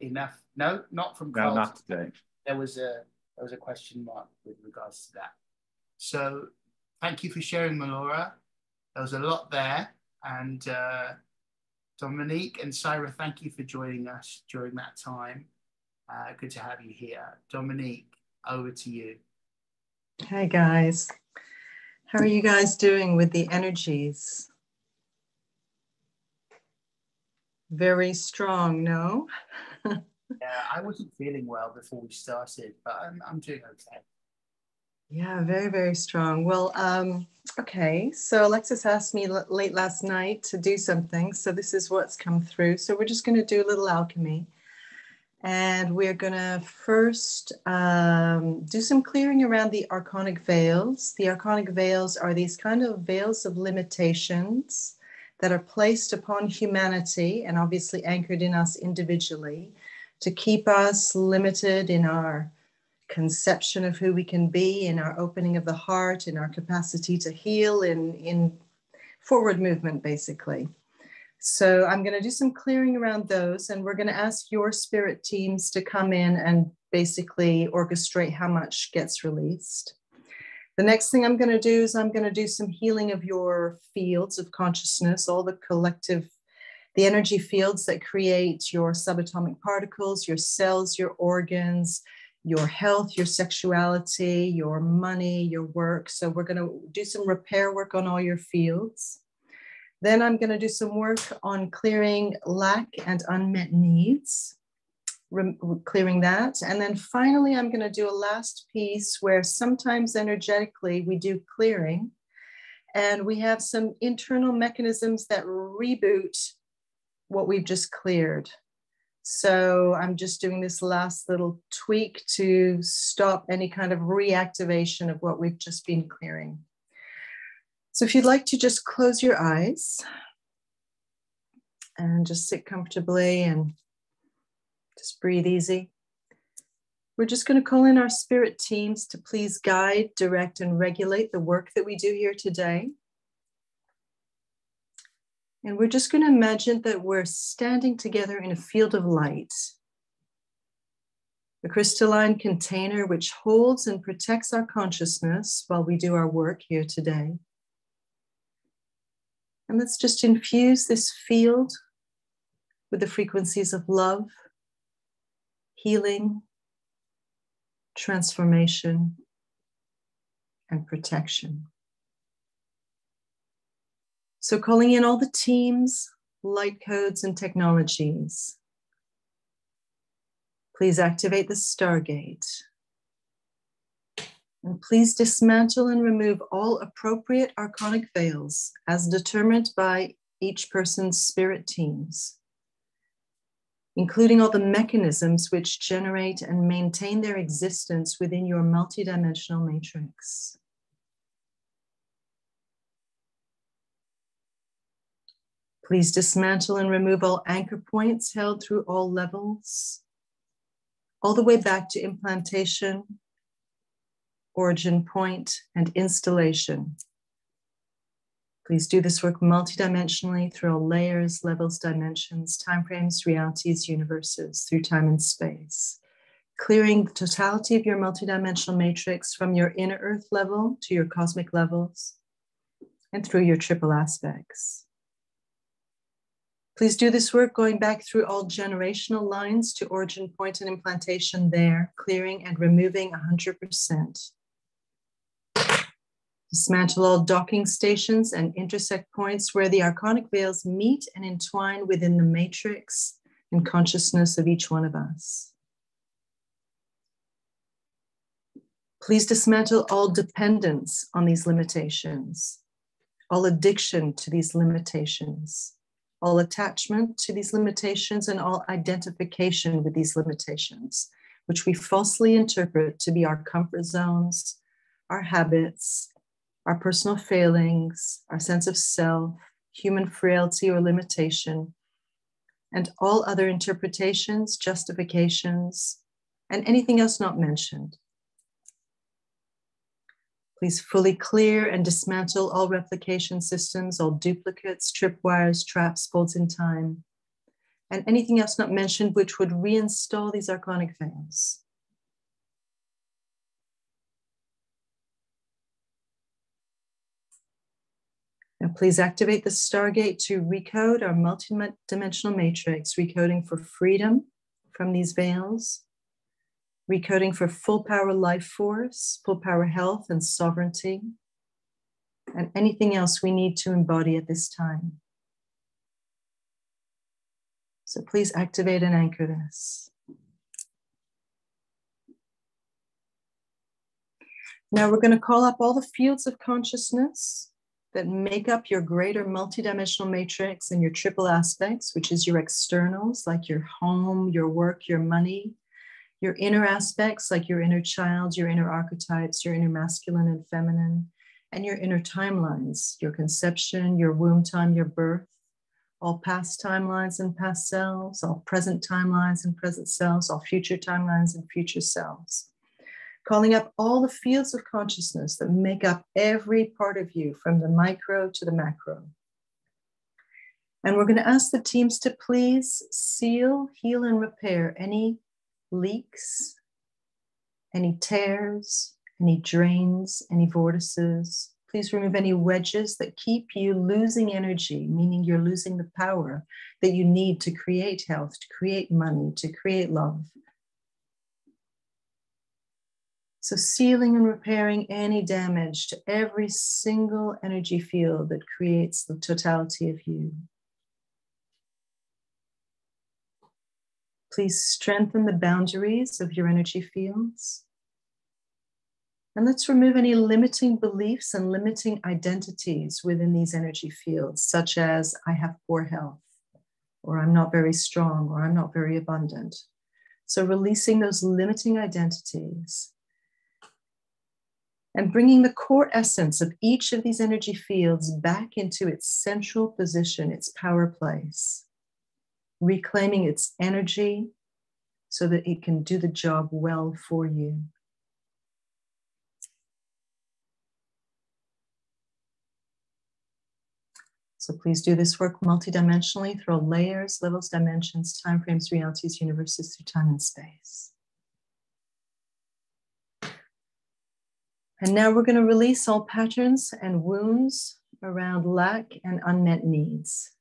enough. No, not from Carl. No, not today. There was a question mark with regards to that. So thank you for sharing, Meylora. There was a lot there, and Dominique and Syra, thank you for joining us during that time. Good to have you here. Dominique, over to you. Hey guys, how are you guys doing with the energies? Very strong, no? Yeah, I wasn't feeling well before we started, but I'm doing okay. Yeah, very, very strong. Well, okay, so Alexis asked me late last night to do something, so this is what's come through. So we're just going to do a little alchemy, and we're going to first do some clearing around the archonic veils. The archonic veils are these kind of veils of limitations that are placed upon humanity and obviously anchored in us individually to keep us limited in our conception of who we can be, in our opening of the heart, in our capacity to heal, in forward movement, basically. So I'm going to do some clearing around those, and we're going to ask your spirit teams to come in and basically orchestrate how much gets released. The next thing I'm going to do is I'm going to do some healing of your fields of consciousness, all the collective, the energy fields that create your subatomic particles, your cells, your organs, your health, your sexuality, your money, your work. So we're going to do some repair work on all your fields. Then I'm going to do some work on clearing lack and unmet needs, clearing that. And then finally, I'm going to do a last piece where sometimes energetically we do clearing, and we have some internal mechanisms that reboot what we've just cleared. So I'm just doing this last little tweak to stop any kind of reactivation of what we've just been clearing. So if you'd like to just close your eyes and just sit comfortably and just breathe easy. We're just going to call in our spirit teams to please guide, direct, and regulate the work that we do here today. And we're just going to imagine that we're standing together in a field of light, a crystalline container which holds and protects our consciousness while we do our work here today. And let's just infuse this field with the frequencies of love, healing, transformation, and protection. So calling in all the teams, light codes, and technologies. Please activate the Stargate. And please dismantle and remove all appropriate archonic veils as determined by each person's spirit teams, including all the mechanisms which generate and maintain their existence within your multidimensional matrix. Please dismantle and remove all anchor points held through all levels, all the way back to implantation, origin point, and installation. Please do this work multidimensionally through all layers, levels, dimensions, timeframes, realities, universes, through time and space, clearing the totality of your multidimensional matrix from your inner earth level to your cosmic levels and through your triple aspects. Please do this work going back through all generational lines to origin point and implantation there, clearing and removing 100%. Dismantle all docking stations and intersect points where the archonic veils meet and entwine within the matrix and consciousness of each one of us. Please dismantle all dependence on these limitations, all addiction to these limitations, all attachment to these limitations, and all identification with these limitations, which we falsely interpret to be our comfort zones, our habits, our personal failings, our sense of self, human frailty or limitation, and all other interpretations, justifications, and anything else not mentioned. Please fully clear and dismantle all replication systems, all duplicates, tripwires, traps, folds in time, and anything else not mentioned which would reinstall these archonic veils. Now please activate the Stargate to recode our multidimensional matrix, recoding for freedom from these veils, recoding for full power life force, full power health and sovereignty, and anything else we need to embody at this time. So please activate and anchor this. Now we're going to call up all the fields of consciousness that make up your greater multidimensional matrix and your triple aspects, which is your externals, like your home, your work, your money, your inner aspects, like your inner child, your inner archetypes, your inner masculine and feminine, and your inner timelines, your conception, your womb time, your birth, all past timelines and past selves, all present timelines and present selves, all future timelines and future selves. Calling up all the fields of consciousness that make up every part of you, from the micro to the macro. And we're going to ask the teams to please seal, heal, and repair any leaks, any tears, any drains, any vortices. Please remove any wedges that keep you losing energy, meaning you're losing the power that you need to create health, to create money, to create love. So sealing and repairing any damage to every single energy field that creates the totality of you. Please strengthen the boundaries of your energy fields. And let's remove any limiting beliefs and limiting identities within these energy fields, such as I have poor health, or I'm not very strong, or I'm not very abundant. So releasing those limiting identities and bringing the core essence of each of these energy fields back into its central position, its power place, reclaiming its energy so that it can do the job well for you. So please do this work multidimensionally through all layers, levels, dimensions, timeframes, realities, universes, through time and space. And now we're going to release all patterns and wounds around lack and unmet needs.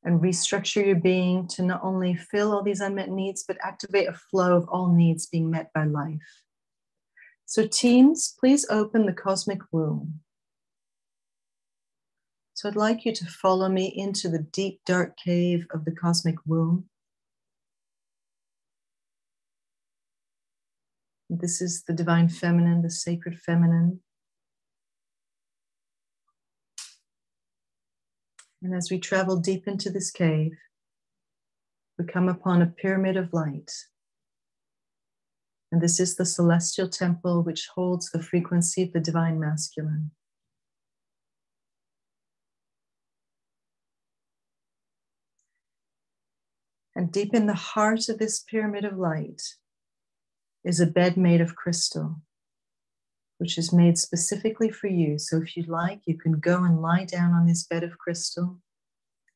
And restructure your being to not only fill all these unmet needs, but activate a flow of all needs being met by life. So teams, please open the cosmic womb. So I'd like you to follow me into the deep, dark cave of the cosmic womb. This is the divine feminine, the sacred feminine. And as we travel deep into this cave, we come upon a pyramid of light. And this is the celestial temple which holds the frequency of the divine masculine. And deep in the heart of this pyramid of light is a bed made of crystal, which is made specifically for you. So if you'd like, you can go and lie down on this bed of crystal,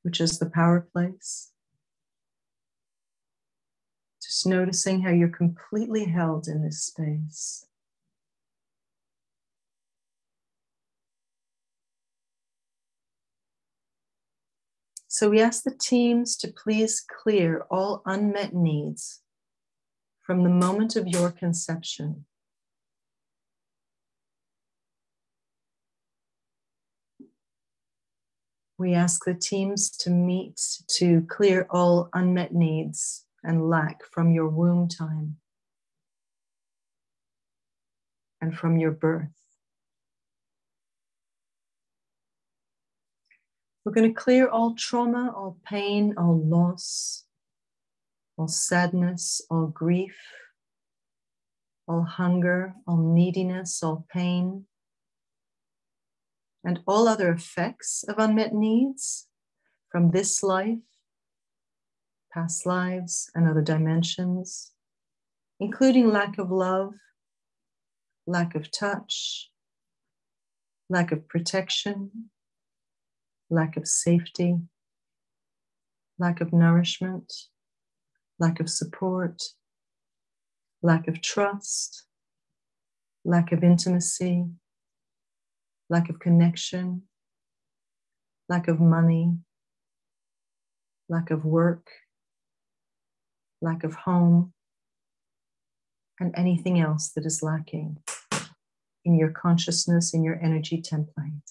which is the power place. Just noticing how you're completely held in this space. So we ask the teams to please clear all unmet needs from the moment of your conception. We ask the teams to clear all unmet needs and lack from your womb time and from your birth. We're going to clear all trauma, all pain, all loss, all sadness, all grief, all hunger, all neediness, all pain, and all other effects of unmet needs from this life, past lives, and other dimensions, including lack of love, lack of touch, lack of protection, lack of safety, lack of nourishment, lack of support, lack of trust, lack of intimacy, lack of connection, lack of money, lack of work, lack of home, and anything else that is lacking in your consciousness, in your energy template.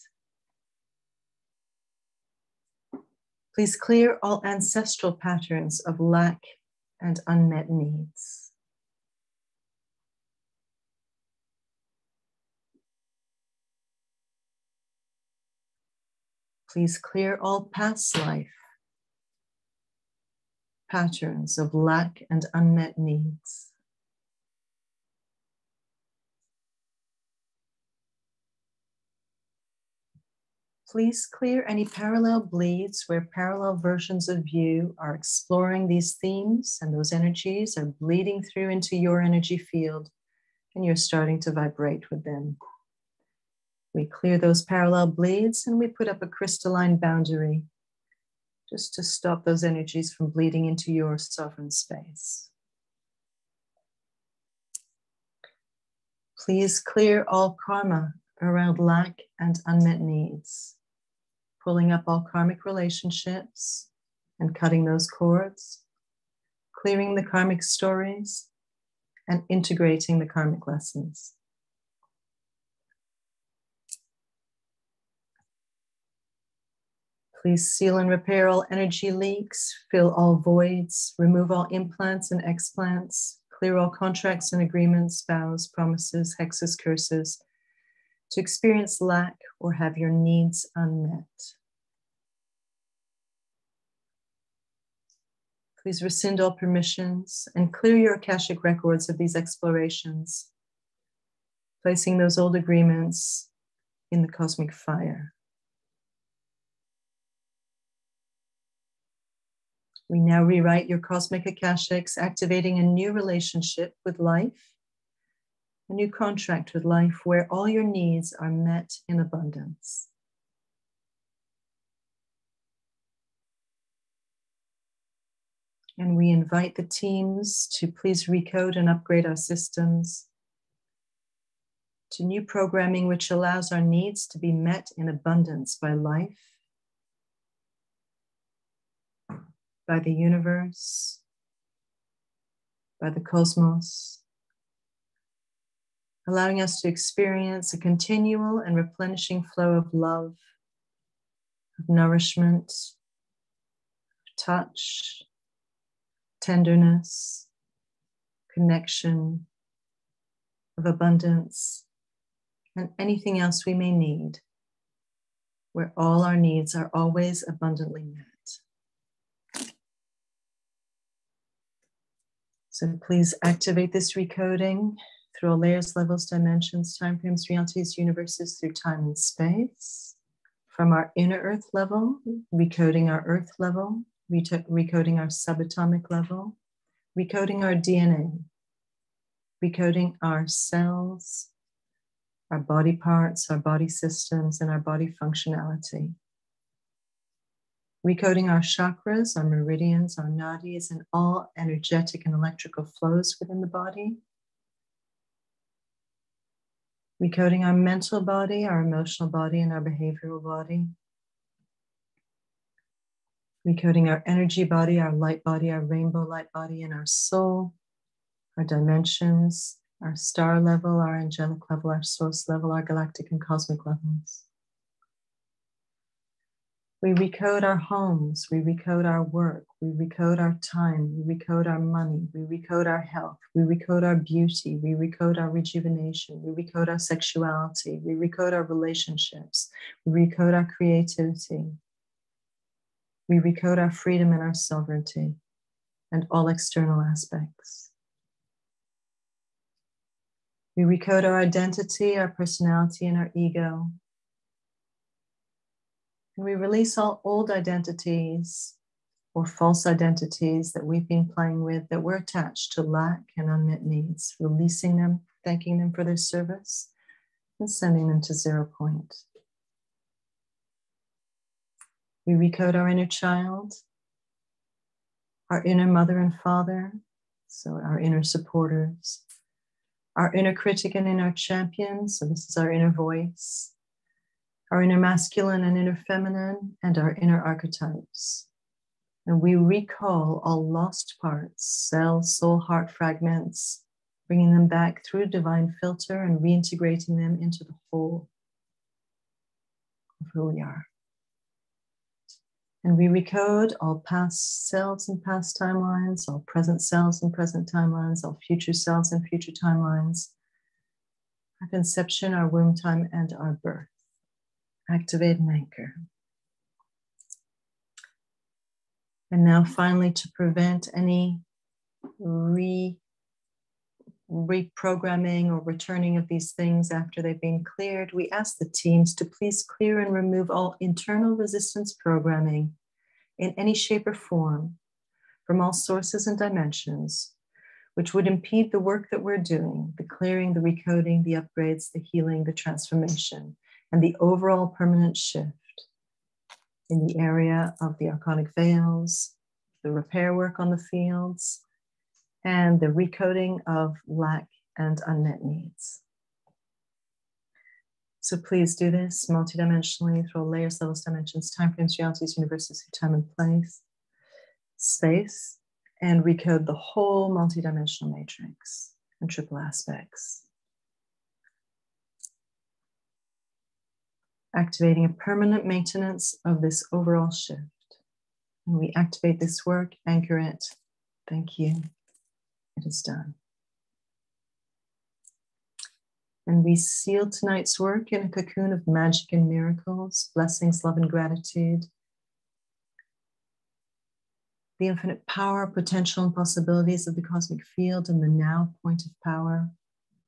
Please clear all ancestral patterns of lack and unmet needs. Please clear all past life patterns of lack and unmet needs. Please clear any parallel bleeds where parallel versions of you are exploring these themes and those energies are bleeding through into your energy field and you're starting to vibrate with them. We clear those parallel bleeds and we put up a crystalline boundary just to stop those energies from bleeding into your sovereign space. Please clear all karma around lack and unmet needs, pulling up all karmic relationships and cutting those cords, clearing the karmic stories and integrating the karmic lessons. Please seal and repair all energy leaks, fill all voids, remove all implants and explants, clear all contracts and agreements, vows, promises, hexes, curses, to experience lack or have your needs unmet. Please rescind all permissions and clear your Akashic records of these explorations, placing those old agreements in the cosmic fire. We now rewrite your cosmic Akashics, activating a new relationship with life, a new contract with life where all your needs are met in abundance. And we invite the teams to please recode and upgrade our systems to new programming which allows our needs to be met in abundance by life, by the universe, by the cosmos, allowing us to experience a continual and replenishing flow of love, of nourishment, of touch, tenderness, connection, of abundance, and anything else we may need, where all our needs are always abundantly met. So please activate this recoding through all layers, levels, dimensions, timeframes, realities, universes, through time and space. From our inner earth level, recoding our earth level, recoding our subatomic level, recoding our DNA, recoding our cells, our body parts, our body systems, and our body functionality. Recoding our chakras, our meridians, our nadis, and all energetic and electrical flows within the body. Recoding our mental body, our emotional body, and our behavioral body. Recoding our energy body, our light body, our rainbow light body, and our soul, our dimensions, our star level, our angelic level, our source level, our galactic and cosmic levels. We recode our homes, we recode our work, we recode our time, we recode our money, we recode our health, we recode our beauty, we recode our rejuvenation, we recode our sexuality, we recode our relationships, we recode our creativity, we recode our freedom and our sovereignty, and all external aspects. We recode our identity, our personality, and our ego. And we release all old identities or false identities that we've been playing with that were attached to lack and unmet needs, releasing them, thanking them for their service, and sending them to 0 point. We recode our inner child, our inner mother and father, so our inner supporters, our inner critic and inner champion, so this is our inner voice, our inner masculine and inner feminine, and our inner archetypes. And we recall all lost parts, cells, soul, heart fragments, bringing them back through a divine filter and reintegrating them into the whole of who we are. And we recode all past selves and past timelines, all present selves and present timelines, all future selves and future timelines, our conception, our womb time, and our birth. Activate and anchor. And now finally, to prevent any reprogramming or returning of these things after they've been cleared, we ask the teams to please clear and remove all internal resistance programming in any shape or form from all sources and dimensions, which would impede the work that we're doing, the clearing, the recoding, the upgrades, the healing, the transformation, and the overall permanent shift in the area of the archonic veils, the repair work on the fields, and the recoding of lack and unmet needs. So please do this multidimensionally through all layers, levels, dimensions, timeframes, realities, universes, time and place, space, and recode the whole multidimensional matrix and triple aspects. Activating a permanent maintenance of this overall shift. And we activate this work, anchor it. Thank you. It is done. And we seal tonight's work in a cocoon of magic and miracles, blessings, love, and gratitude. The infinite power, potential, and possibilities of the cosmic field and the now point of power.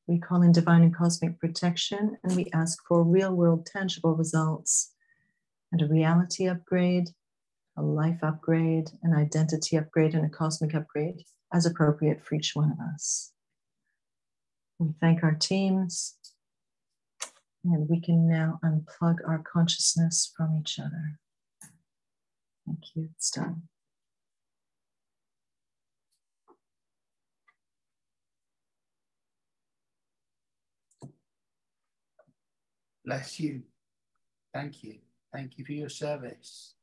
We call in divine and cosmic protection, and we ask for real world tangible results and a reality upgrade, a life upgrade, an identity upgrade, and a cosmic upgrade as appropriate for each one of us. We thank our teams, and we can now unplug our consciousness from each other. Thank you. It's done. Bless you. Thank you. Thank you for your service.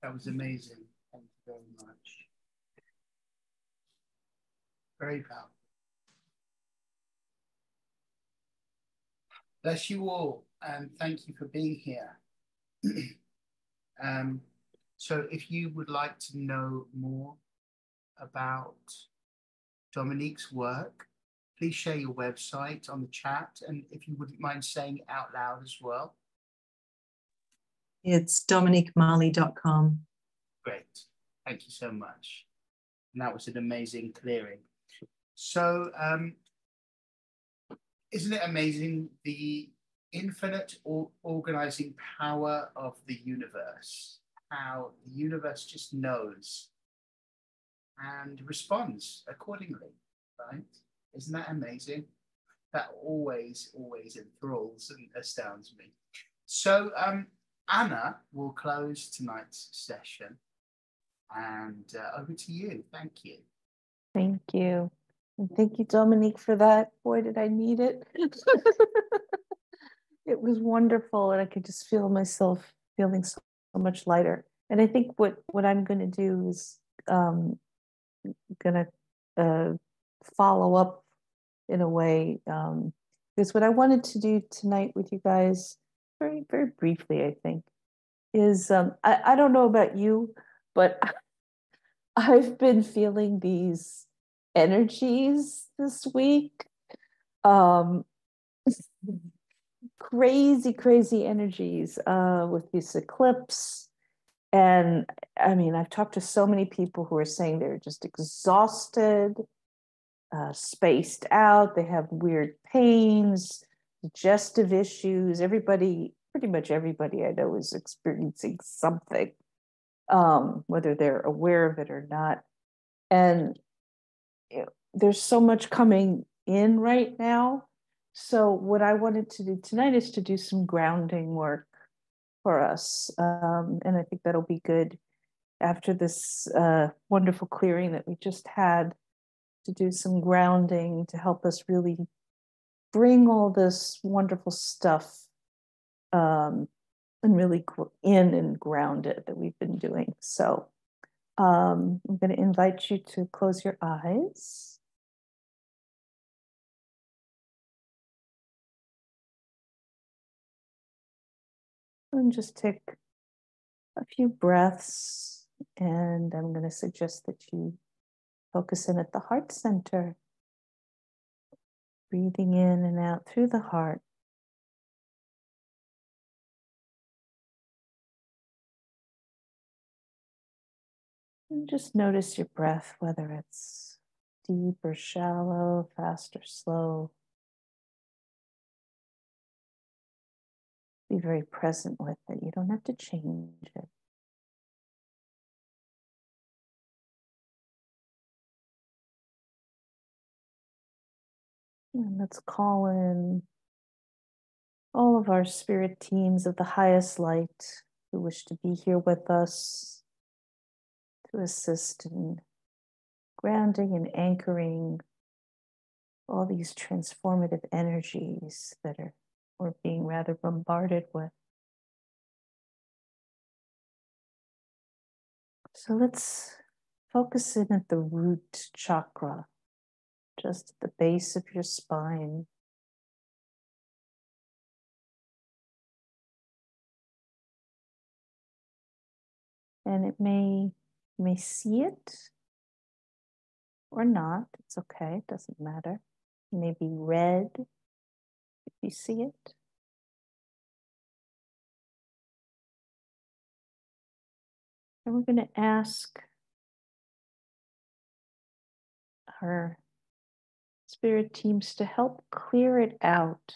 That was amazing. Thank you very much. Very powerful. Bless you all, and thank you for being here. So if you would like to know more about Dominique's work, please share your website on the chat, and if you wouldn't mind saying it out loud as well. It's dominiquemali.com. Great. Thank you so much. And that was an amazing clearing. So isn't it amazing, the infinite organizing power of the universe, how the universe just knows and responds accordingly, right? Isn't that amazing? That always enthralls and astounds me. So Anna will close tonight's session, and over to you. Thank you. Thank you. And thank you, Dominique, for that. Boy, did I need it. It was wonderful, and I could just feel myself feeling so much lighter. And I think what I'm going to do is going to follow up in a way, because what I wanted to do tonight with you guys, very, very briefly, I think, is I don't know about you, but I've been feeling these energies this week. Crazy energies with this eclipse. And I mean, I've talked to so many people who are saying they're just exhausted, spaced out, they have weird pains, digestive issues. Everybody, pretty much everybody I know is experiencing something, whether they're aware of it or not. And there's so much coming in right now. So what I wanted to do tonight is to do some grounding work for us. And I think that'll be good after this wonderful clearing that we just had, to do some grounding to help us really bring all this wonderful stuff and really in and ground it that we've been doing. So I'm going to invite you to close your eyes. And just take a few breaths, and I'm going to suggest that you focus in at the heart center, breathing in and out through the heart. And just notice your breath, whether it's deep or shallow, fast or slow. Be very present with it. You don't have to change it. And let's call in all of our spirit teams of the highest light who wish to be here with us to assist in grounding and anchoring all these transformative energies that we're being rather bombarded with. So let's focus in at the root chakra, just at the base of your spine. And you may see it or not. It's okay, it doesn't matter. It may be red if you see it. And we're going to ask our spirit teams to help clear it out,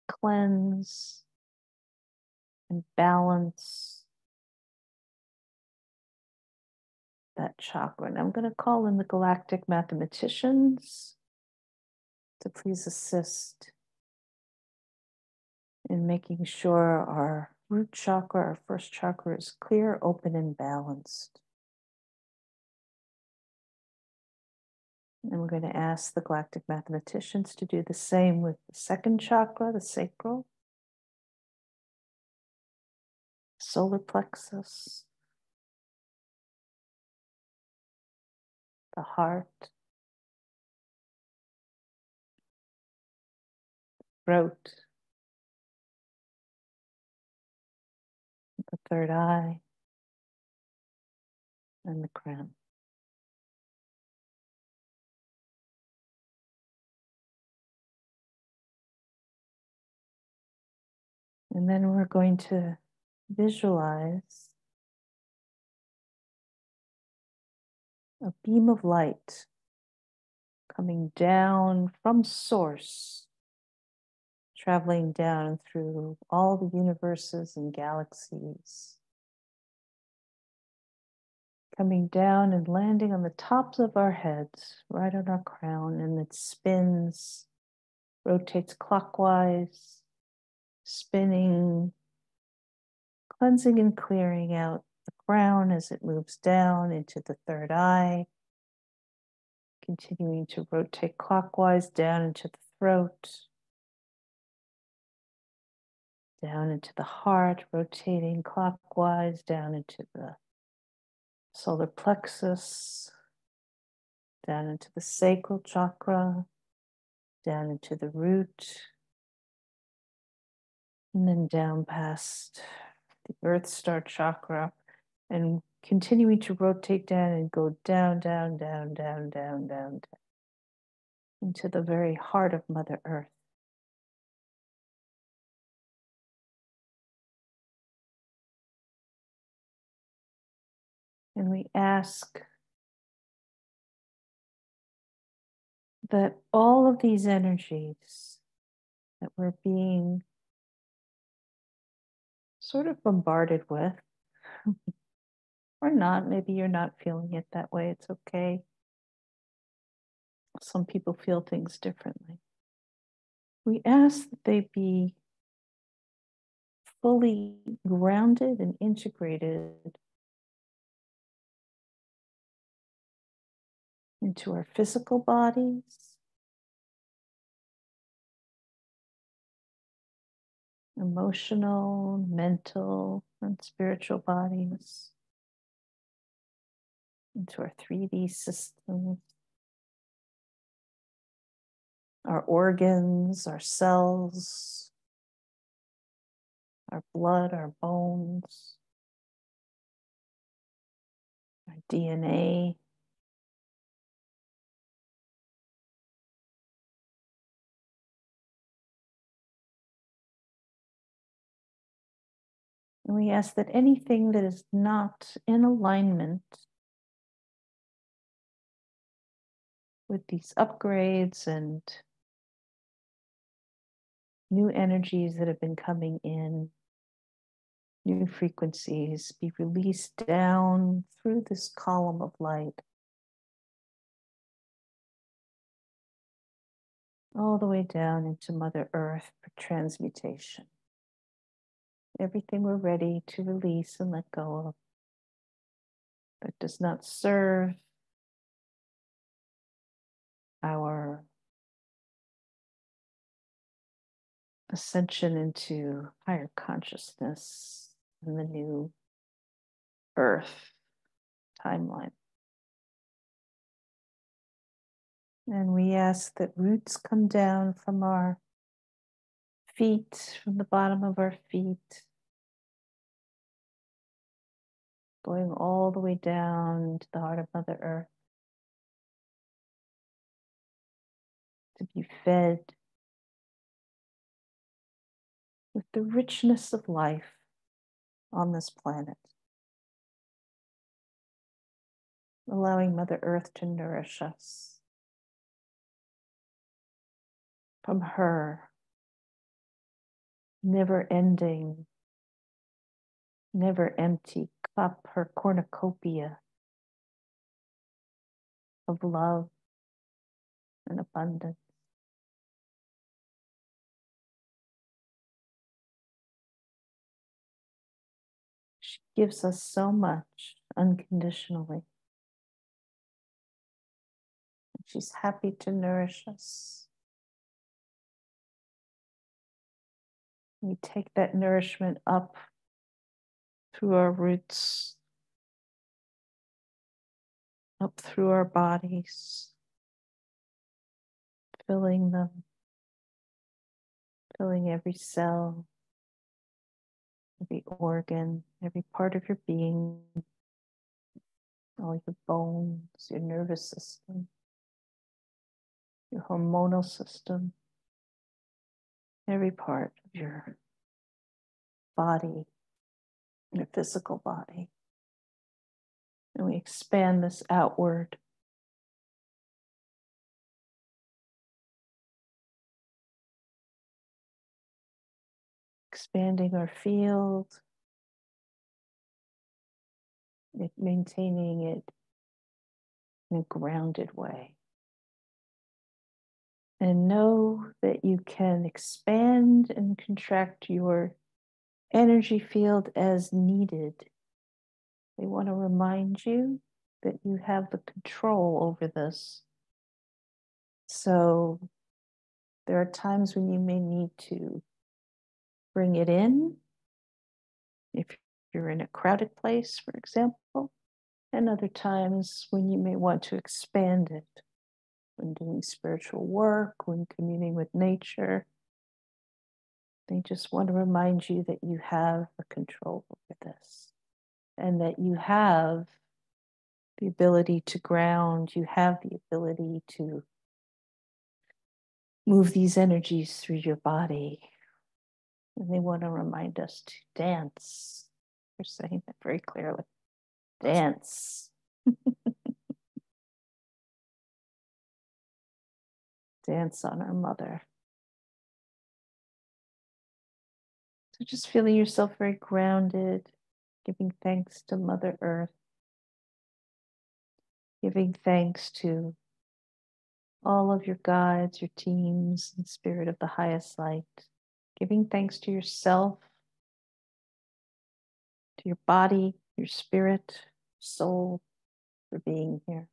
cleanse, and balance that chakra. And I'm going to call in the galactic mathematicians to please assist in making sure our root chakra, our first chakra, is clear, open, and balanced. And we're going to ask the galactic mathematicians to do the same with the second chakra, the sacral, solar plexus, the heart, throat, the third eye, and the crown. And then we're going to visualize a beam of light coming down from source, traveling down through all the universes and galaxies, coming down and landing on the tops of our heads, right on our crown, and it spins, rotates clockwise, spinning, cleansing and clearing out the crown as it moves down into the third eye, continuing to rotate clockwise down into the throat, down into the heart, rotating clockwise down into the solar plexus, down into the sacral chakra, down into the root, and then down past the earth star chakra, and continuing to rotate down and go down, down, down, down, down, down, down into the very heart of Mother Earth. And we ask that all of these energies that we're being sort of bombarded with, or not, maybe you're not feeling it that way, it's okay. Some people feel things differently. We ask that they be fully grounded and integrated into our physical bodies, emotional, mental, and spiritual bodies, into our 3D systems, our organs, our cells, our blood, our bones, our DNA. And we ask that anything that is not in alignment with these upgrades and new energies that have been coming in, new frequencies, be released down through this column of light, all the way down into Mother Earth for transmutation. everything we're ready to release and let go of that does not serve our ascension into higher consciousness in the new earth timeline. And we ask that roots come down from our feet, from the bottom of our feet, going all the way down to the heart of Mother Earth, to be fed with the richness of life on this planet, allowing Mother Earth to nourish us. From her never-ending, never-empty cup, her cornucopia of love and abundance. She gives us so much unconditionally. She's happy to nourish us. We take that nourishment up through our roots, up through our bodies, filling them, filling every cell, every organ, every part of your being, all your bones, your nervous system, your hormonal system, every part of your body, your physical body. And we expand this outward. Expanding our field, maintaining it in a grounded way. And know that you can expand and contract your energy field as needed. They want to remind you that you have the control over this. So there are times when you may need to bring it in, if you're in a crowded place, for example, and other times when you may want to expand it, when doing spiritual work, when communing with nature. They just want to remind you that you have the control over this and that you have the ability to ground, you have the ability to move these energies through your body. And they want to remind us to dance. They're saying that very clearly. Dance. Dance on our mother. So just feeling yourself very grounded, giving thanks to Mother Earth, giving thanks to all of your guides, your teams, and spirit of the highest light, giving thanks to yourself, to your body, your spirit, soul for being here.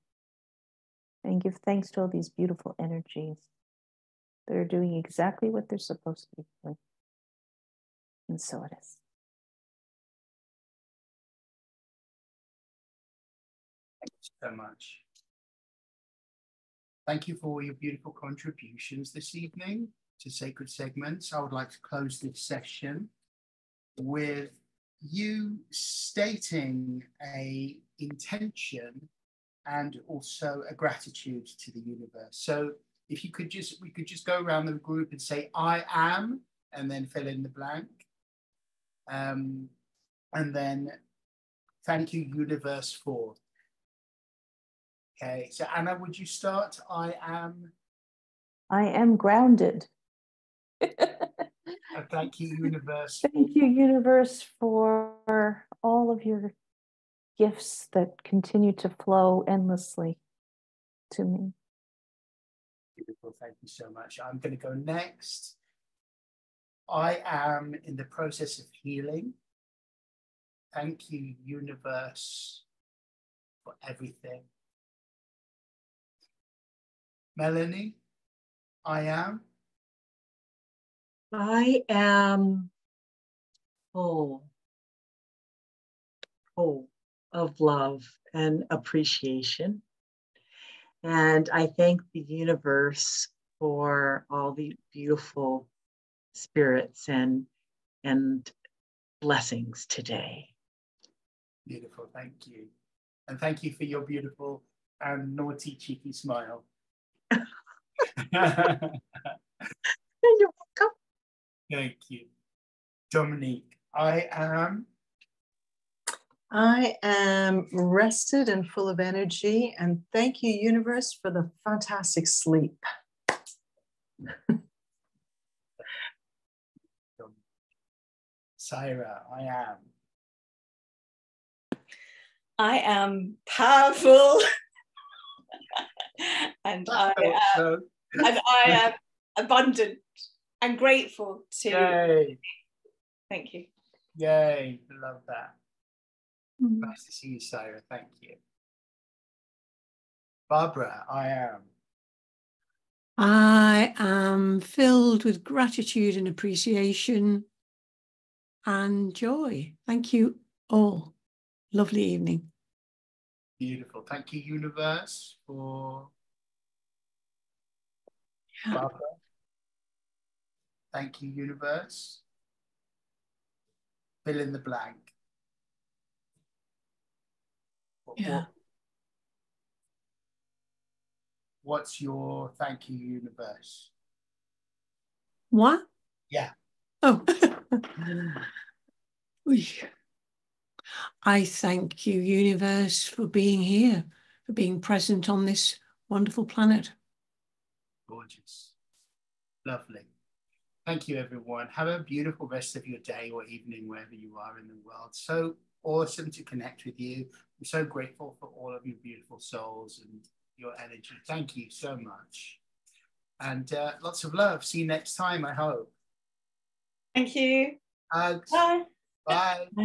And give thanks to all these beautiful energies that are doing exactly what they're supposed to be doing. And so it is. Thank you so much. Thank you for all your beautiful contributions this evening to Sacred Segments. I would like to close this session with you stating a intention and also a gratitude to the universe. So if you could just, we could just go around the group and say, I am, and then fill in the blank. And then thank you, universe, for. Okay, so Anna, would you start? I am grounded. Thank you, universe. Thank you, universe, for all of your gifts that continue to flow endlessly to me. Beautiful, thank you so much. I'm going to go next. I am in the process of healing. Thank you, universe, for everything. Melanie, I am full of love and appreciation. And I thank the universe for all the beautiful spirits and blessings today. beautiful. Thank you. And thank you for your beautiful and naughty, cheeky smile. You're welcome. Thank you. Dominique, I am rested and full of energy, and thank you, universe, for the fantastic sleep. Syra, I am powerful. and I am abundant and grateful to. Yay. Thank you. Yay, love that. Nice to see you, Syra. Thank you. Barbara, I am filled with gratitude and appreciation and joy. Thank you all. Lovely evening. Beautiful. Thank you, universe, for Barbara. Thank you, universe. Fill in the blank. Yeah. What's your thank you, universe? What? Yeah. Oh. I thank you, universe, for being here, for being present on this wonderful planet. Gorgeous. Lovely. Thank you, everyone. Have a beautiful rest of your day or evening, wherever you are in the world. So awesome to connect with you. I'm so grateful for all of your beautiful souls and your energy. Thank you so much. And lots of love. See you next time, I hope. Thank you. Hugs. Bye. Bye. Bye.